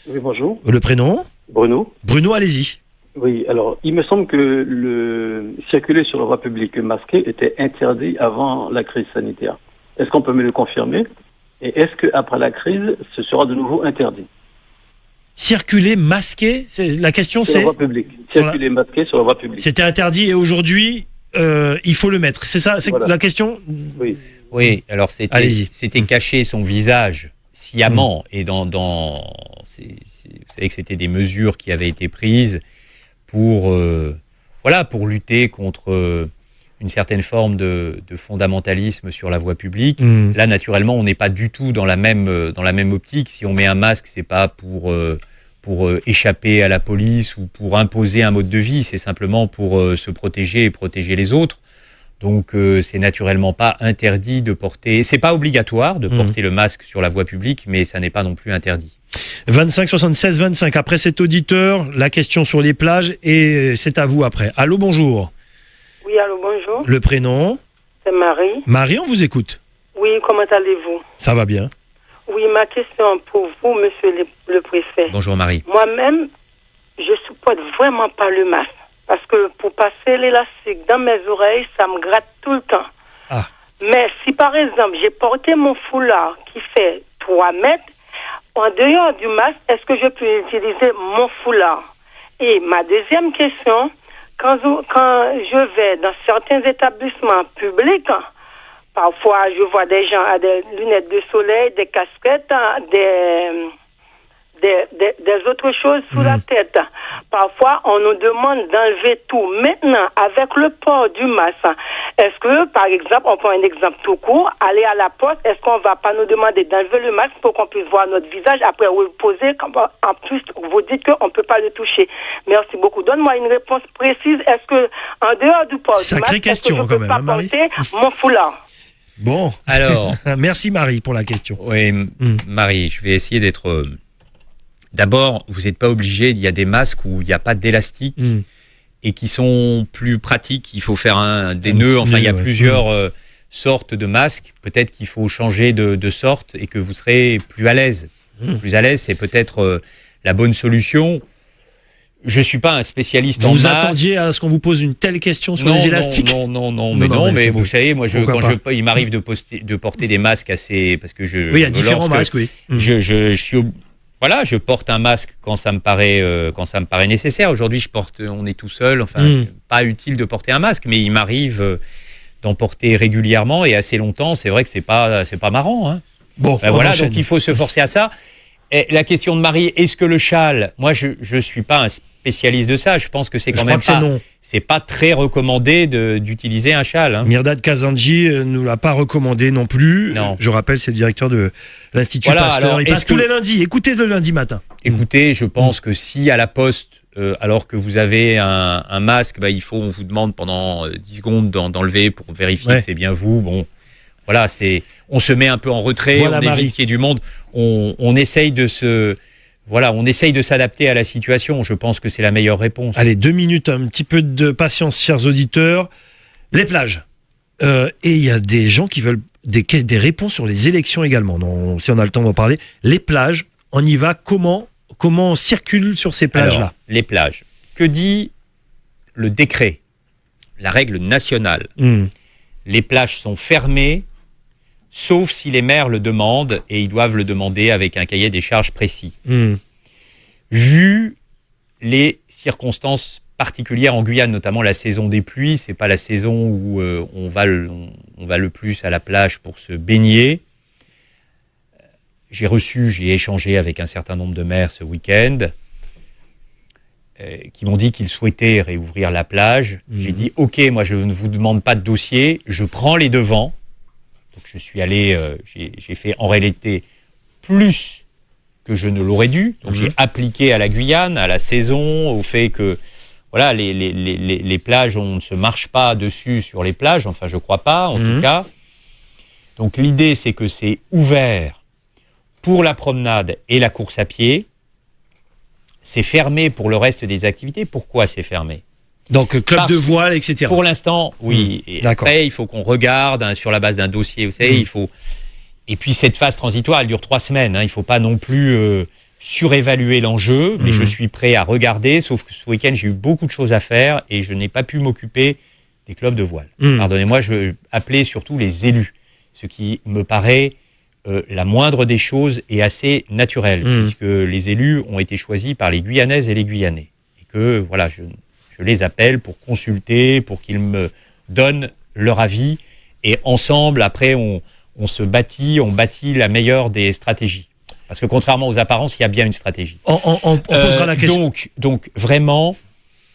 Oui, bonjour. Le prénom? Bruno. Bruno, allez-y. Oui, alors, il me semble que le circuler sur la voie publique masqué était interdit avant la crise sanitaire. Est-ce qu'on peut me le confirmer? Et est-ce qu'après la crise, ce sera de nouveau interdit? Circuler masqué, la question sur c'est... la voie publique. Circuler masqué sur la voie publique. C'était interdit et aujourd'hui, il faut le mettre. C'est ça, c'est la question. Oui. Alors c'était cacher son visage sciemment et vous savez que c'était des mesures qui avaient été prises pour lutter contre une certaine forme de fondamentalisme sur la voie publique. Là, naturellement, on n'est pas du tout dans la même optique. Si on met un masque, c'est pas pour échapper à la police ou pour imposer un mode de vie, c'est simplement pour se protéger et protéger les autres. Donc, c'est naturellement pas interdit de porter... C'est pas obligatoire de porter le masque sur la voie publique, mais ça n'est pas non plus interdit. 25 76 25. Après cet auditeur, la question sur les plages et c'est à vous après. Allô, bonjour. Oui, allô, bonjour. Le prénom? C'est Marie. Marie, on vous écoute. Oui, comment allez-vous? Ça va bien. Oui, ma question pour vous, monsieur le préfet. Bonjour Marie. Moi-même, je supporte vraiment pas le masque. Parce que pour passer l'élastique dans mes oreilles, ça me gratte tout le temps. Ah. Mais si par exemple, j'ai porté mon foulard qui fait 3 mètres, en dehors du masque, est-ce que je peux utiliser mon foulard? Et ma deuxième question, quand je vais dans certains établissements publics, parfois je vois des gens à des lunettes de soleil, des casquettes, des autres choses sous la tête. Parfois, on nous demande d'enlever tout. Maintenant, avec le port du masque, est-ce que, par exemple, on prend un exemple tout court, aller à la poste, est-ce qu'on va pas nous demander d'enlever le masque pour qu'on puisse voir notre visage, après vous le poser, en plus, vous dites qu'on ne peut pas le toucher. Merci beaucoup. Donne-moi une réponse précise. Est-ce que, en dehors du port du masque, est-ce que je ne peux pas porter mon foulard? Bon, alors... Merci Marie pour la question. Oui, Marie, je vais essayer d'être... D'abord, vous n'êtes pas obligé, il y a des masques où il n'y a pas d'élastique et qui sont plus pratiques. Il faut faire des nœuds, enfin il y a plusieurs sortes de masques. Peut-être qu'il faut changer de sorte et que vous serez plus à l'aise. Plus à l'aise, c'est peut-être la bonne solution. Je ne suis pas un spécialiste en masque. Vous attendiez à ce qu'on vous pose une telle question sur les élastiques? Non, mais vous savez, moi, il m'arrive de porter des masques assez... Parce que oui, il y a différents masques, oui. Je porte un masque quand ça me paraît nécessaire. Aujourd'hui, on est tout seul, enfin, pas utile de porter un masque, mais il m'arrive d'en porter régulièrement et assez longtemps. C'est vrai que c'est pas marrant. Hein. Bon, voilà, donc il faut se forcer à ça. Et la question de Marie, est-ce que le châle, moi, je suis pas un spécialiste de ça. Je pense que c'est quand même pas. C'est pas très recommandé d'utiliser un châle. Hein. Mirdad Kazanji ne nous l'a pas recommandé non plus. Non. Je rappelle, c'est le directeur de l'Institut Pasteur. Alors, il passe tous les lundis. Écoutez le lundi matin. Écoutez, je pense que si à la poste, alors que vous avez un masque, on vous demande pendant 10 secondes d'enlever pour vérifier que c'est bien vous. Bon, voilà, on se met un peu en retrait, on évite qu'il y ait du monde. On essaye de on essaye de s'adapter à la situation. Je pense que c'est la meilleure réponse. Allez, 2 minutes, un petit peu de patience, chers auditeurs. Les plages. Et il y a des gens qui veulent des réponses sur les élections également. Non, si on a le temps d'en parler. Les plages, on y va. Comment on circule sur ces plages-là? Alors, les plages. Que dit le décret? La règle nationale. Les plages sont fermées, sauf si les maires le demandent, et ils doivent le demander avec un cahier des charges précis. Vu les circonstances particulières en Guyane, notamment la saison des pluies, c'est pas la saison où on va le plus à la plage pour se baigner. J'ai échangé avec un certain nombre de maires ce week-end qui m'ont dit qu'ils souhaitaient réouvrir la plage. J'ai dit, ok, moi je ne vous demande pas de dossier, je prends les devants. Donc je suis allé, j'ai fait en réalité plus que je ne l'aurais dû. Donc j'ai appliqué à la Guyane, à la saison, au fait que voilà, les plages, on ne se marche pas dessus sur les plages, enfin je crois pas en tout cas. Donc l'idée c'est que c'est ouvert pour la promenade et la course à pied. C'est fermé pour le reste des activités. Pourquoi c'est fermé? Donc club de voile, etc. Pour l'instant, oui. Et après, il faut qu'on regarde sur la base d'un dossier. Vous savez, il faut. Et puis cette phase transitoire, elle dure 3 semaines. Il ne faut pas non plus surévaluer l'enjeu. Mais je suis prêt à regarder. Sauf que ce week-end, j'ai eu beaucoup de choses à faire et je n'ai pas pu m'occuper des clubs de voile. Pardonnez-moi, je veux appeler surtout les élus, ce qui me paraît la moindre des choses et assez naturel, puisque les élus ont été choisis par les Guyanaises et les Guyanais. Et que voilà, je les appelle pour consulter, pour qu'ils me donnent leur avis et ensemble, après, on bâtit la meilleure des stratégies. Parce que contrairement aux apparences, il y a bien une stratégie. On posera la question. Donc vraiment,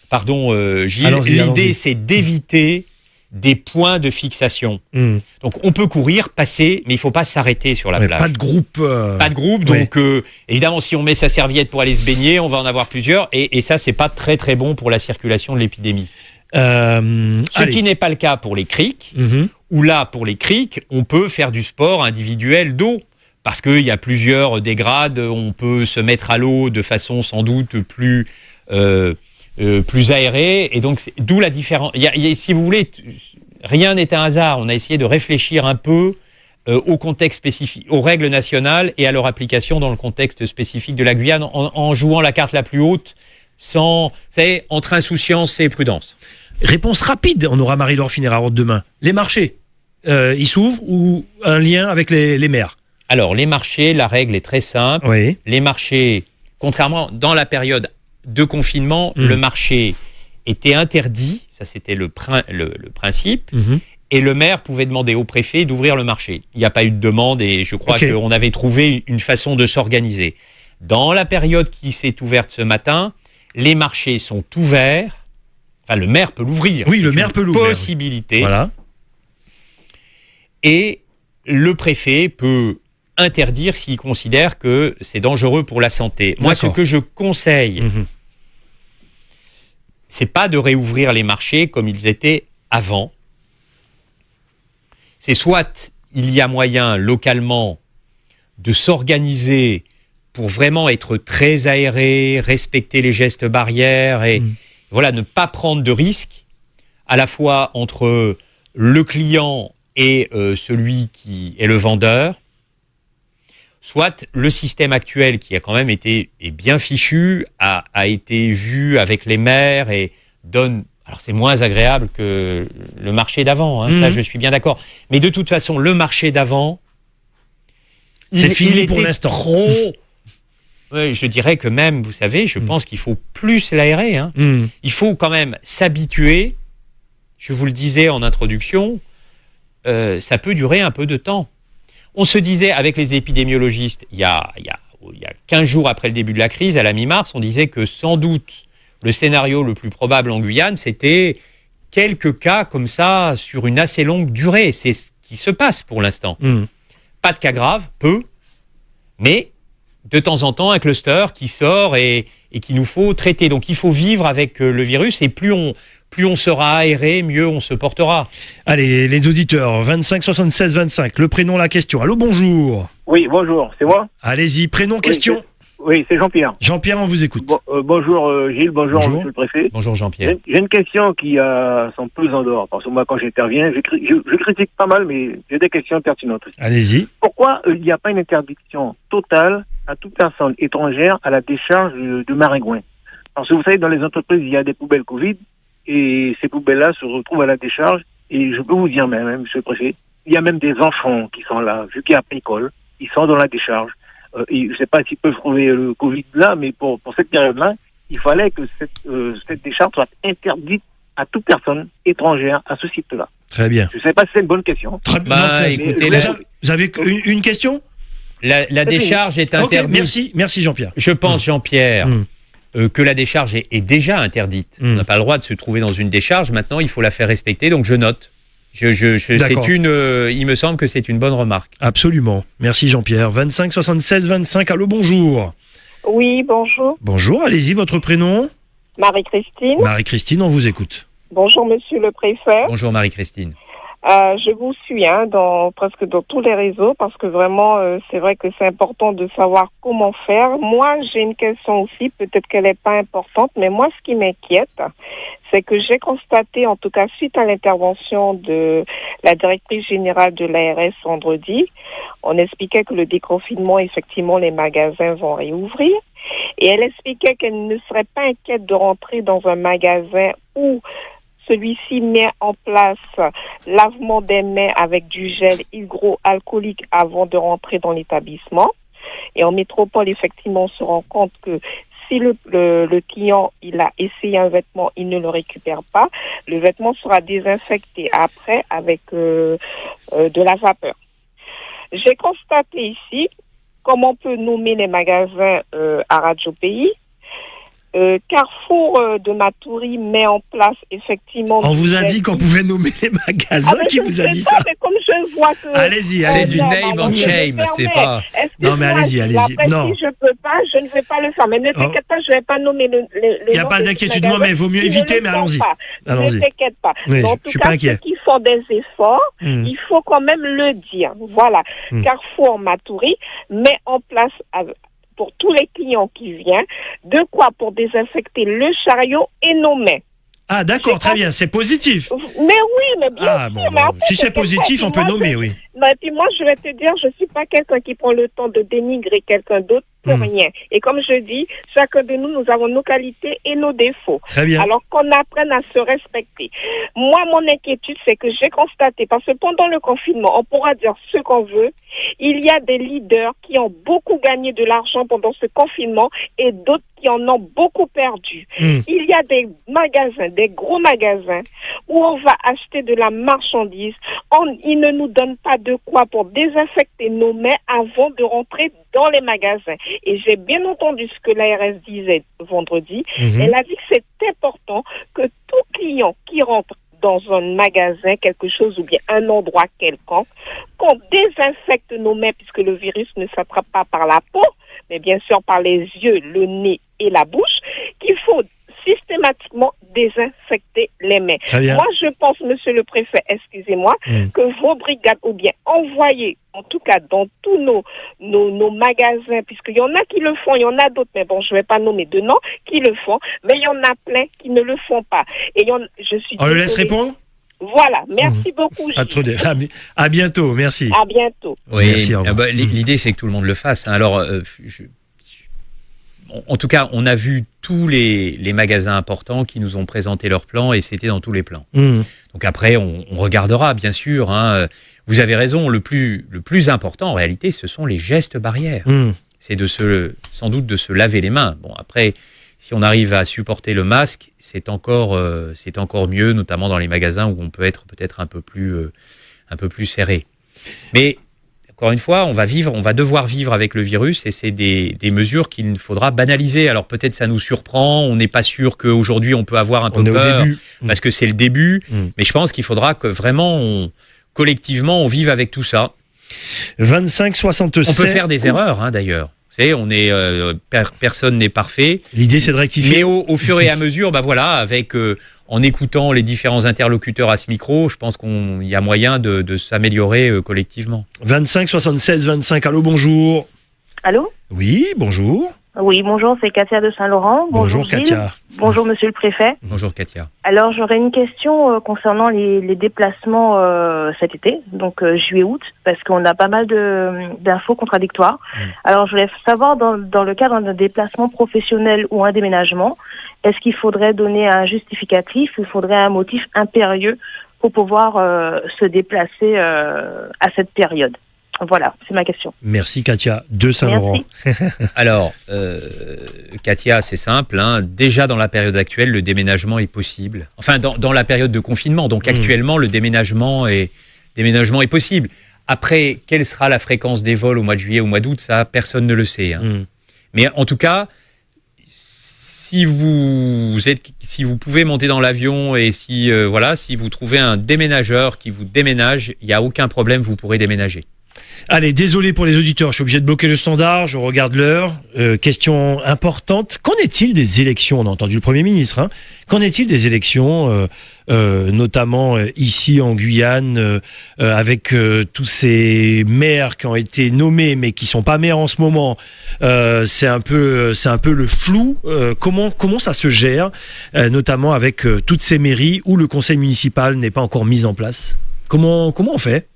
pardon Gilles, l'idée c'est d'éviter des points de fixation. Donc on peut courir, passer, mais il ne faut pas s'arrêter sur la plage. Pas de groupe. Pas de groupe, donc évidemment si on met sa serviette pour aller se baigner, on va en avoir plusieurs, et ça c'est pas très très bon pour la circulation de l'épidémie. Ce qui n'est pas le cas pour les criques, où là pour les criques, on peut faire du sport individuel d'eau. Parce qu'il y a plusieurs dégrades, on peut se mettre à l'eau de façon sans doute plus aérée, et donc d'où la différence. Si vous voulez, rien n'est un hasard. On a essayé de réfléchir un peu au contexte spécifique, aux règles nationales et à leur application dans le contexte spécifique de la Guyane, en jouant la carte la plus haute, entre insouciance et prudence. Réponse rapide, on aura Marie-Laure Finera demain. Les marchés, ils s'ouvrent ou un lien avec les maires? Alors, les marchés, la règle est très simple. Oui. Les marchés, contrairement dans la période de confinement, le marché était interdit, ça c'était le principe, et le maire pouvait demander au préfet d'ouvrir le marché. Il n'y a pas eu de demande et je crois qu'on avait trouvé une façon de s'organiser. Dans la période qui s'est ouverte ce matin, les marchés sont ouverts, enfin le maire peut l'ouvrir. Oui, le maire peut l'ouvrir. Possibilité. Voilà. Et le préfet peut interdire s'il considère que c'est dangereux pour la santé. Moi, ce que je conseille, c'est pas de réouvrir les marchés comme ils étaient avant. C'est soit il y a moyen localement de s'organiser pour vraiment être très aéré, respecter les gestes barrières et voilà, ne pas prendre de risques à la fois entre le client et celui qui est le vendeur. Soit le système actuel qui a quand même été bien fichu, a été vu avec les maires et donne... Alors c'est moins agréable que le marché d'avant, ça je suis bien d'accord. Mais de toute façon, le marché d'avant... C'est fini pour l'instant. Ouais, je dirais que même, vous savez, je pense qu'il faut plus l'aérer. Il faut quand même s'habituer, je vous le disais en introduction, ça peut durer un peu de temps. On se disait avec les épidémiologistes, il y a 15 jours après le début de la crise, à la mi-mars, on disait que sans doute le scénario le plus probable en Guyane, c'était quelques cas comme ça sur une assez longue durée. C'est ce qui se passe pour l'instant. Pas de cas graves, peu, mais de temps en temps un cluster qui sort et qu'il nous faut traiter. Donc il faut vivre avec le virus et plus on sera aéré, mieux on se portera. Allez, les auditeurs, 25 76 25, le prénom, la question. Allô, bonjour. Oui, bonjour, c'est moi. Allez-y, prénom, question. Oui, c'est Jean-Pierre. Jean-Pierre, on vous écoute. Bonjour Gilles, bonjour Monsieur le Préfet. Bonjour Jean-Pierre. J'ai une question qui a son pesant d'or, parce que moi quand j'interviens, je critique pas mal, mais j'ai des questions pertinentes. Allez-y. Pourquoi il n'y a pas une interdiction totale à toute personne étrangère à la décharge de maringouin? Parce que vous savez, dans les entreprises, il y a des poubelles Covid, et ces poubelles-là se retrouvent à la décharge, et je peux vous dire même, Monsieur le Préfet, il y a même des enfants qui sont là, vu qu'il n'y a pas d'école, ils sont dans la décharge. Et je ne sais pas s'ils peuvent trouver le Covid là, mais pour cette période-là, il fallait que cette décharge soit interdite à toute personne étrangère à ce site-là. Très bien. Je ne sais pas si c'est une bonne question. Très bien. Écoutez, vous avez une question? La décharge est interdite. Merci Jean-Pierre. Je pense, Jean-Pierre, que la décharge est déjà interdite. On n'a pas le droit de se trouver dans une décharge. Maintenant, il faut la faire respecter, donc je note. il me semble que c'est une bonne remarque. Absolument. Merci Jean-Pierre. 25 76 25. Allô, bonjour. Oui, bonjour. Bonjour, allez-y, votre prénom? Marie-Christine. Marie-Christine, on vous écoute. Bonjour Monsieur le Préfet. Bonjour Marie-Christine. Je vous suis presque dans tous les réseaux parce que vraiment c'est vrai que c'est important de savoir comment faire. Moi j'ai une question aussi, peut-être qu'elle n'est pas importante, mais moi ce qui m'inquiète, c'est que j'ai constaté, en tout cas suite à l'intervention de la directrice générale de l'ARS vendredi, on expliquait que le déconfinement, effectivement les magasins vont réouvrir, et elle expliquait qu'elle ne serait pas inquiète de rentrer dans un magasin où celui-ci met en place lavement des mains avec du gel hydroalcoolique avant de rentrer dans l'établissement. Et en métropole, effectivement, on se rend compte que si le client il a essayé un vêtement, il ne le récupère pas, le vêtement sera désinfecté après avec de la vapeur. J'ai constaté ici, comme on peut nommer les magasins à Radio Pays, Carrefour de Matoury met en place effectivement... On vous a dit qu'on pouvait nommer les magasins, qui vous a dit ça? Mais comme je vois que... Allez-y. C'est du name and shame, c'est pas... Non, mais allez-y. Non. Si je peux pas, je ne vais pas le faire. Mais ne t'inquiète pas, je ne vais pas nommer le Il n'y a pas d'inquiétude, non, mais il vaut mieux éviter, mais allons-y. Ne t'inquiète pas. Oui, en tout cas, ceux qui font des efforts, il faut quand même le dire. Voilà. Carrefour Matoury met en place... pour tous les clients qui viennent, de quoi pour désinfecter le chariot et nos mains. Ah d'accord, très bien, c'est positif. Mais oui, mais bien sûr. Mais si c'est positif, on peut nommer, oui. Et puis moi, je vais te dire, je ne suis pas quelqu'un qui prend le temps de dénigrer quelqu'un d'autre pour rien. Et comme je dis, chacun de nous, nous avons nos qualités et nos défauts. Très bien. Alors qu'on apprenne à se respecter. Moi, mon inquiétude, c'est que j'ai constaté, parce que pendant le confinement, on pourra dire ce qu'on veut, il y a des leaders qui ont beaucoup gagné de l'argent pendant ce confinement et d'autres qui en ont beaucoup perdu. Il y a des magasins, des gros magasins, où on va acheter de la marchandise. Ils ne nous donnent pas de quoi pour désinfecter nos mains avant de rentrer dans les magasins. Et j'ai bien entendu ce que l'ARS disait vendredi. Elle a dit que c'est important que tout client qui rentre dans un magasin, quelque chose ou bien un endroit quelconque, qu'on désinfecte nos mains puisque le virus ne s'attrape pas par la peau, mais bien sûr par les yeux, le nez et la bouche, qu'il faut systématiquement désinfecter les mains. Moi, je pense, monsieur le préfet, excusez-moi, que vos brigades ou bien envoyez, en tout cas dans tous nos magasins, puisqu'il y en a qui le font, il y en a d'autres, mais bon, je ne vais pas nommer de noms, qui le font, mais il y en a plein qui ne le font pas. Et je suis On le laisse répondre ? Voilà, merci beaucoup. À bientôt, merci. À bientôt. Oui, merci, l'idée c'est que tout le monde le fasse. Alors, en tout cas, on a vu tous les magasins importants qui nous ont présenté leurs plans et c'était dans tous les plans. Donc après, on regardera, bien sûr. Vous avez raison, le plus important en réalité, ce sont les gestes barrières. C'est sans doute de se laver les mains. Bon, après, si on arrive à supporter le masque, c'est encore mieux, notamment dans les magasins où on peut être peut-être un peu plus serré. Mais encore une fois, on va devoir vivre avec le virus et c'est des mesures qu'il faudra banaliser. Alors peut-être ça nous surprend, on n'est pas sûr qu'aujourd'hui on peut avoir un peu peur parce que c'est le début, mais je pense qu'il faudra que vraiment, collectivement, on vive avec tout ça. 25-67. On peut faire des erreurs d'ailleurs. Personne n'est parfait. L'idée c'est de rectifier. Mais au fur et à mesure, avec... en écoutant les différents interlocuteurs à ce micro, je pense qu'il y a moyen de s'améliorer collectivement. 25-76-25, allô, bonjour. Allô ? Oui, bonjour. Oui, bonjour, c'est Katia de Saint-Laurent. Bonjour Katia. Bonjour monsieur le préfet. Bonjour Katia. Alors j'aurais une question concernant les déplacements cet été, donc juillet-août, parce qu'on a pas mal d'infos contradictoires. Alors je voulais savoir dans le cadre d'un déplacement professionnel ou un déménagement, est-ce qu'il faudrait donner un justificatif ou il faudrait un motif impérieux pour pouvoir se déplacer à cette période ? Voilà, c'est ma question. Merci Katia, de Saint-Laurent. Alors, Katia, c'est simple. Déjà dans la période actuelle, le déménagement est possible. Enfin, dans la période de confinement. Donc actuellement, le déménagement est possible. Après, quelle sera la fréquence des vols au mois de juillet, au mois d'août, ça, personne ne le sait. Mais en tout cas, si vous pouvez monter dans l'avion et si vous trouvez un déménageur qui vous déménage, il n'y a aucun problème, vous pourrez déménager. Allez, désolé pour les auditeurs, je suis obligé de bloquer le standard, je regarde l'heure. Question importante, qu'en est-il des élections ? On a entendu le Premier ministre. Qu'en est-il des élections, notamment ici en Guyane, avec tous ces maires qui ont été nommés mais qui sont pas maires en ce moment. C'est un peu le flou. Comment ça se gère, notamment avec toutes ces mairies où le conseil municipal n'est pas encore mis en place ? Comment on fait ?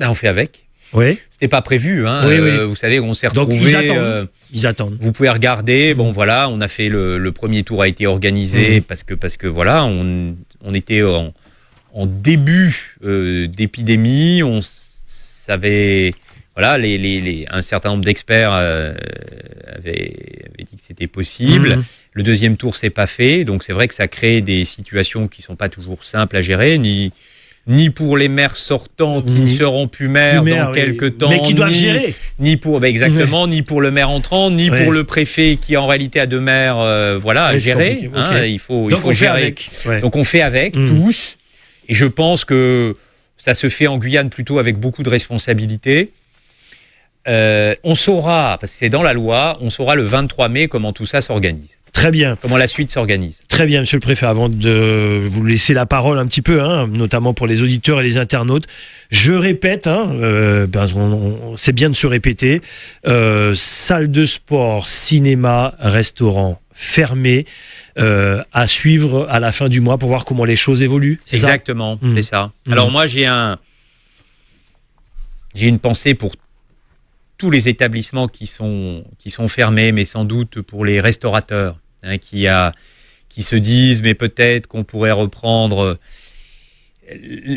On fait avec. Oui. C'était pas prévu. Oui. Vous savez, on s'est retrouvés. Donc ils attendent. Vous pouvez regarder. Bon, voilà, on a fait le premier tour a été organisé parce que voilà, on était en début d'épidémie. On savait voilà, un certain nombre d'experts avaient dit que c'était possible. Le deuxième tour s'est pas fait, donc c'est vrai que ça crée des situations qui sont pas toujours simples à gérer, ni pour les maires sortants qui ne seront plus maires dans quelques temps, mais qui doivent gérer. Ni pour ni pour le maire entrant, ni pour le préfet qui en réalité a deux maires, à gérer. Il faut gérer. Donc on fait avec tous, et je pense que ça se fait en Guyane plutôt avec beaucoup de responsabilités. On saura, parce que c'est dans la loi, on saura le 23 mai comment tout ça s'organise. Très bien. Comment la suite s'organise. Très bien, monsieur le préfet. Avant de vous laisser la parole un petit peu, notamment pour les auditeurs et les internautes, je répète, c'est bien de se répéter, salle de sport, cinéma, restaurant fermés, à suivre à la fin du mois pour voir comment les choses évoluent. Exactement, c'est ça. Alors moi, j'ai une pensée pour tous les établissements qui sont fermés, mais sans doute pour les restaurateurs qui se disent mais peut-être qu'on pourrait reprendre.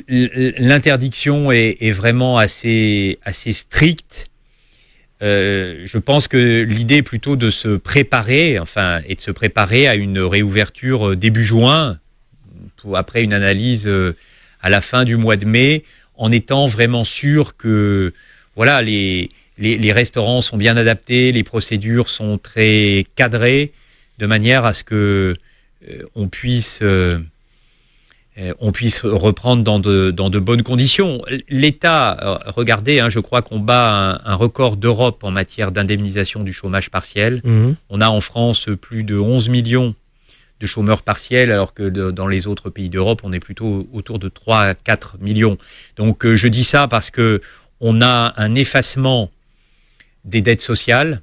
L'interdiction est vraiment assez stricte. Je pense que l'idée est plutôt de se préparer, et de se préparer à une réouverture début juin, après une analyse à la fin du mois de mai, en étant vraiment sûr que les restaurants sont bien adaptés, les procédures sont très cadrées, de manière à ce que on puisse reprendre dans de bonnes conditions. L'État, regardez, je crois qu'on bat un record d'Europe en matière d'indemnisation du chômage partiel. On a en France plus de 11 millions de chômeurs partiels, alors que dans les autres pays d'Europe, on est plutôt autour de 3 à 4 millions. Donc je dis ça parce que on a un effacement des dettes sociales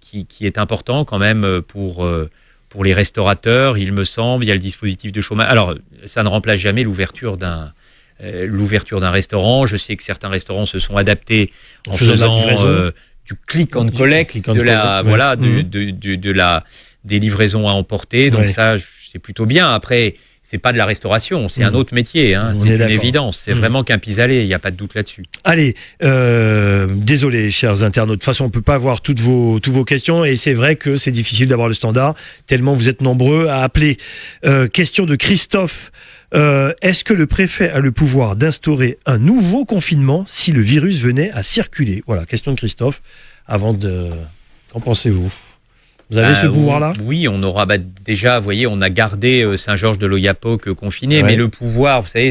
qui est important quand même pour les restaurateurs, il me semble. Il y a le dispositif de chômage. Alors, ça ne remplace jamais l'ouverture d'un restaurant. Je sais que certains restaurants se sont adaptés en faisant du click and collect, des livraisons à emporter. Donc ça, c'est plutôt bien. Après, c'est pas de la restauration, c'est un autre métier, c'est une évidence. C'est vraiment qu'un pis-aller, il n'y a pas de doute là-dessus. Allez, désolé, chers internautes. De toute façon, on ne peut pas avoir toutes vos questions, et c'est vrai que c'est difficile d'avoir le standard, tellement vous êtes nombreux à appeler. Question de Christophe. Est-ce que le préfet a le pouvoir d'instaurer un nouveau confinement si le virus venait à circuler? Voilà, question de Christophe. Qu'en pensez-vous? Vous avez ce pouvoir-là? Oui, on aura déjà, vous voyez, on a gardé Saint-Georges de l'Oyapock confiné, mais le pouvoir, vous savez,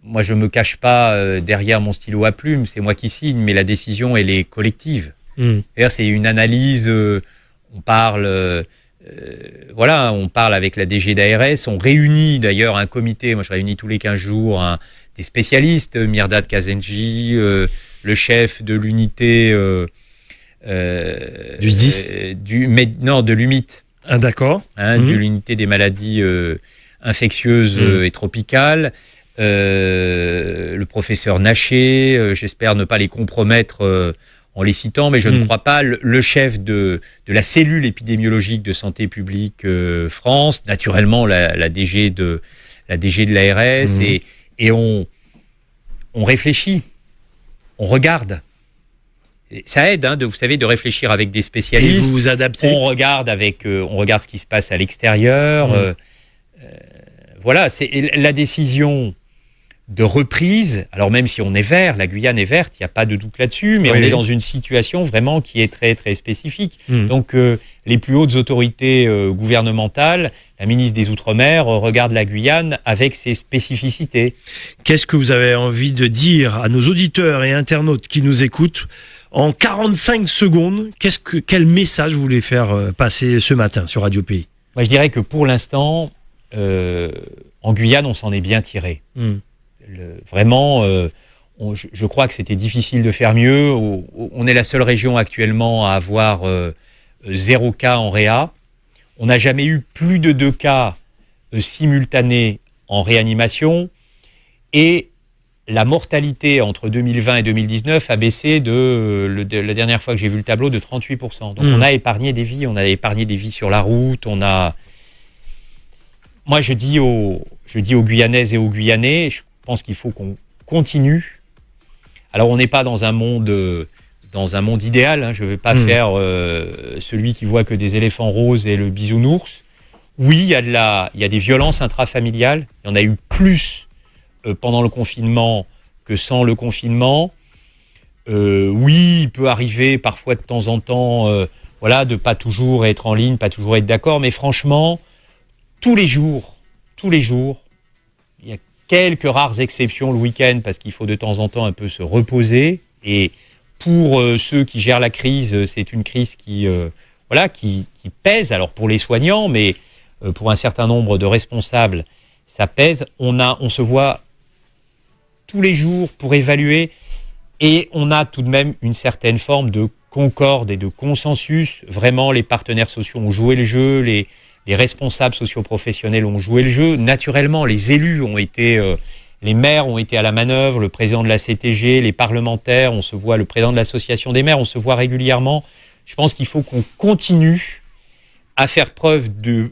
moi je me cache pas derrière mon stylo à plume, c'est moi qui signe, mais la décision elle est collective. C'est-à-dire c'est une analyse, on parle avec la DG d'ARS, on réunit d'ailleurs un comité, moi je réunis tous les 15 jours des spécialistes, Mirdad Kazenji, le chef de l'unité du SDIS de l'UMIT. Ah, d'accord. De l'unité des maladies infectieuses et tropicales. Le professeur Naché, j'espère ne pas les compromettre en les citant, mais je ne crois pas. Le chef de la cellule épidémiologique de Santé publique France, naturellement la DG de l'ARS, et on réfléchit, on regarde. Ça aide, vous savez, de réfléchir avec des spécialistes. Et vous vous adaptez. On regarde ce qui se passe à l'extérieur. C'est la décision de reprise. Alors même si on est vert, la Guyane est verte, il n'y a pas de doute là-dessus, mais on est dans une situation vraiment qui est très très spécifique. Donc les plus hautes autorités gouvernementales, la ministre des Outre-mer regarde la Guyane avec ses spécificités. Qu'est-ce que vous avez envie de dire à nos auditeurs et internautes qui nous écoutent? En 45 secondes, quel message vous voulez faire passer ce matin sur Radio Pays? Moi, je dirais que pour l'instant, en Guyane, on s'en est bien tiré. Je crois que c'était difficile de faire mieux. On est la seule région actuellement à avoir 0 cas en réa. On n'a jamais eu plus de 2 cas simultanés en réanimation. Et la mortalité entre 2020 et 2019 a baissé la dernière fois que j'ai vu le tableau, de 38%. Donc on a épargné des vies, sur la route. Moi je dis aux Guyanaises et aux Guyanais, je pense qu'il faut qu'on continue Alors, on n'est pas dans un monde idéal. Hein. Je ne vais pas faire celui qui voit que des éléphants roses et le bisounours. Oui, il y a des violences intrafamiliales. Il y en a eu plus pendant le confinement que sans le confinement. Oui, il peut arriver parfois de temps en temps, de pas toujours être en ligne, pas toujours être d'accord. Mais franchement, tous les jours, il y a quelques rares exceptions le week-end parce qu'il faut de temps en temps un peu se reposer. Et pour ceux qui gèrent la crise, c'est une crise qui pèse. Alors pour les soignants, mais pour un certain nombre de responsables, ça pèse. On se voit tous les jours pour évaluer et on a tout de même une certaine forme de concorde et de consensus. Vraiment, les partenaires sociaux ont joué le jeu, les responsables socio-professionnels ont joué le jeu. Naturellement, les élus les maires ont été à la manœuvre, le président de la CTG, les parlementaires, on se voit, le président de l'association des maires, on se voit régulièrement. Je pense qu'il faut qu'on continue à faire preuve de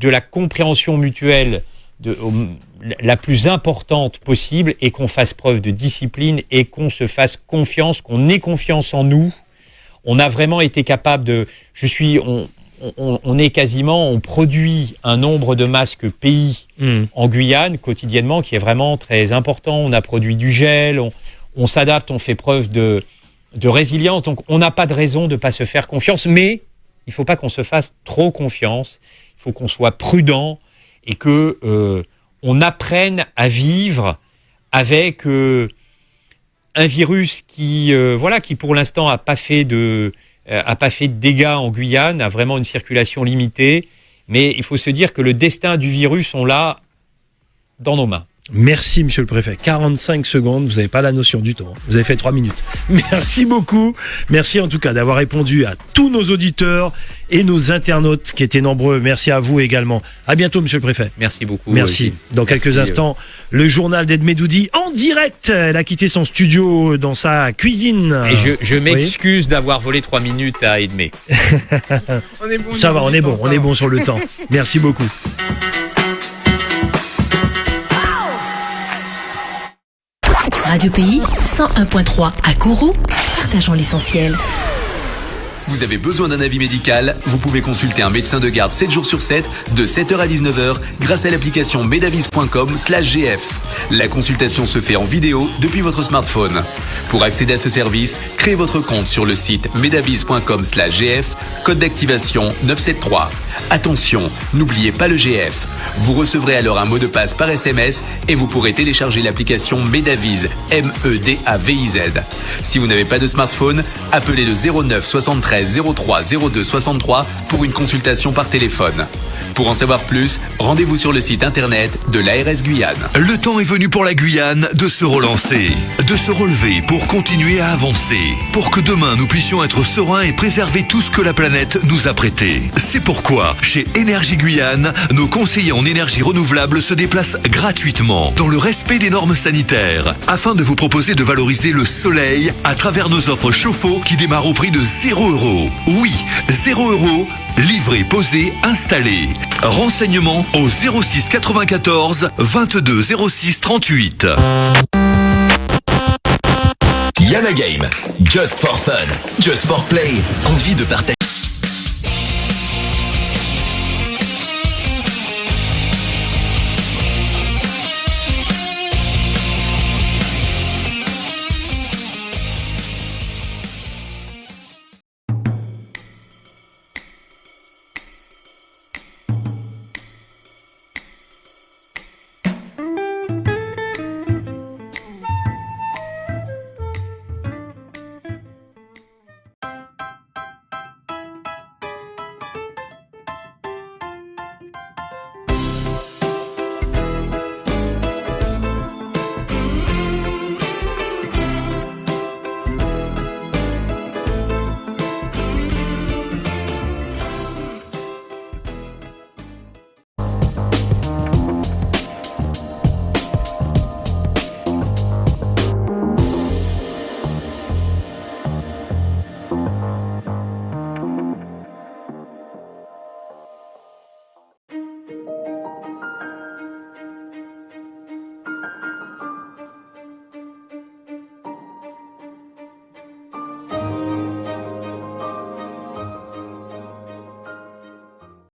la compréhension mutuelle la plus importante possible et qu'on fasse preuve de discipline et qu'on se fasse confiance, qu'on ait confiance en nous. On a vraiment été capable on produit un nombre de masques pays en Guyane quotidiennement qui est vraiment très important. On a produit du gel, on s'adapte, on fait preuve de résilience. Donc on n'a pas de raison de ne pas se faire confiance, mais il ne faut pas qu'on se fasse trop confiance. Il faut qu'on soit prudent et que on apprenne à vivre avec un virus qui pour l'instant a pas fait de dégâts en Guyane, a vraiment une circulation limitée. Mais il faut se dire que le destin du virus, on l'a dans nos mains. Merci, monsieur le préfet. 45 secondes, vous n'avez pas la notion du temps. Vous avez fait 3 minutes. Merci beaucoup. Merci en tout cas d'avoir répondu à tous nos auditeurs et nos internautes qui étaient nombreux. Merci à vous également. À bientôt, monsieur le préfet. Merci beaucoup. Merci. Dans quelques instants, le journal d'Edmé Doudi en direct. Elle a quitté son studio dans sa cuisine. Et je m'excuse d'avoir volé 3 minutes à Edmé. On est bon. Ça va, on est bon. On est bon sur le temps. Merci beaucoup. Radio Pays, 101.3 à Kourou, partageons l'essentiel. Vous avez besoin d'un avis médical? Vous pouvez consulter un médecin de garde 7 jours sur 7, de 7h à 19h, grâce à l'application medavis.com/gf. La consultation se fait en vidéo depuis votre smartphone. Pour accéder à ce service, créez votre compte sur le site medavis.com/gf, code d'activation 973. Attention, n'oubliez pas le GF. Vous recevrez alors un mot de passe par SMS et vous pourrez télécharger l'application Medaviz, MEDAVIZ. Si vous n'avez pas de smartphone, appelez le 09 73 03 02 63 pour une consultation par téléphone. Pour en savoir plus, rendez-vous sur le site internet de l'ARS Guyane. Le temps est venu pour la Guyane de se relancer, de se relever pour continuer à avancer, pour que demain nous puissions être sereins et préserver tout ce que la planète nous a prêté. C'est pourquoi, chez Énergie Guyane, nos conseillers en énergie renouvelable se déplacent gratuitement, dans le respect des normes sanitaires, afin de vous proposer de valoriser le soleil à travers nos offres chauffe-eau qui démarrent au prix de 0 €. Oui, 0 €. Livré, posé, installé. Renseignements au 06 94 22 06 38. Yana Game. Just for fun. Just for play. Envie de partager.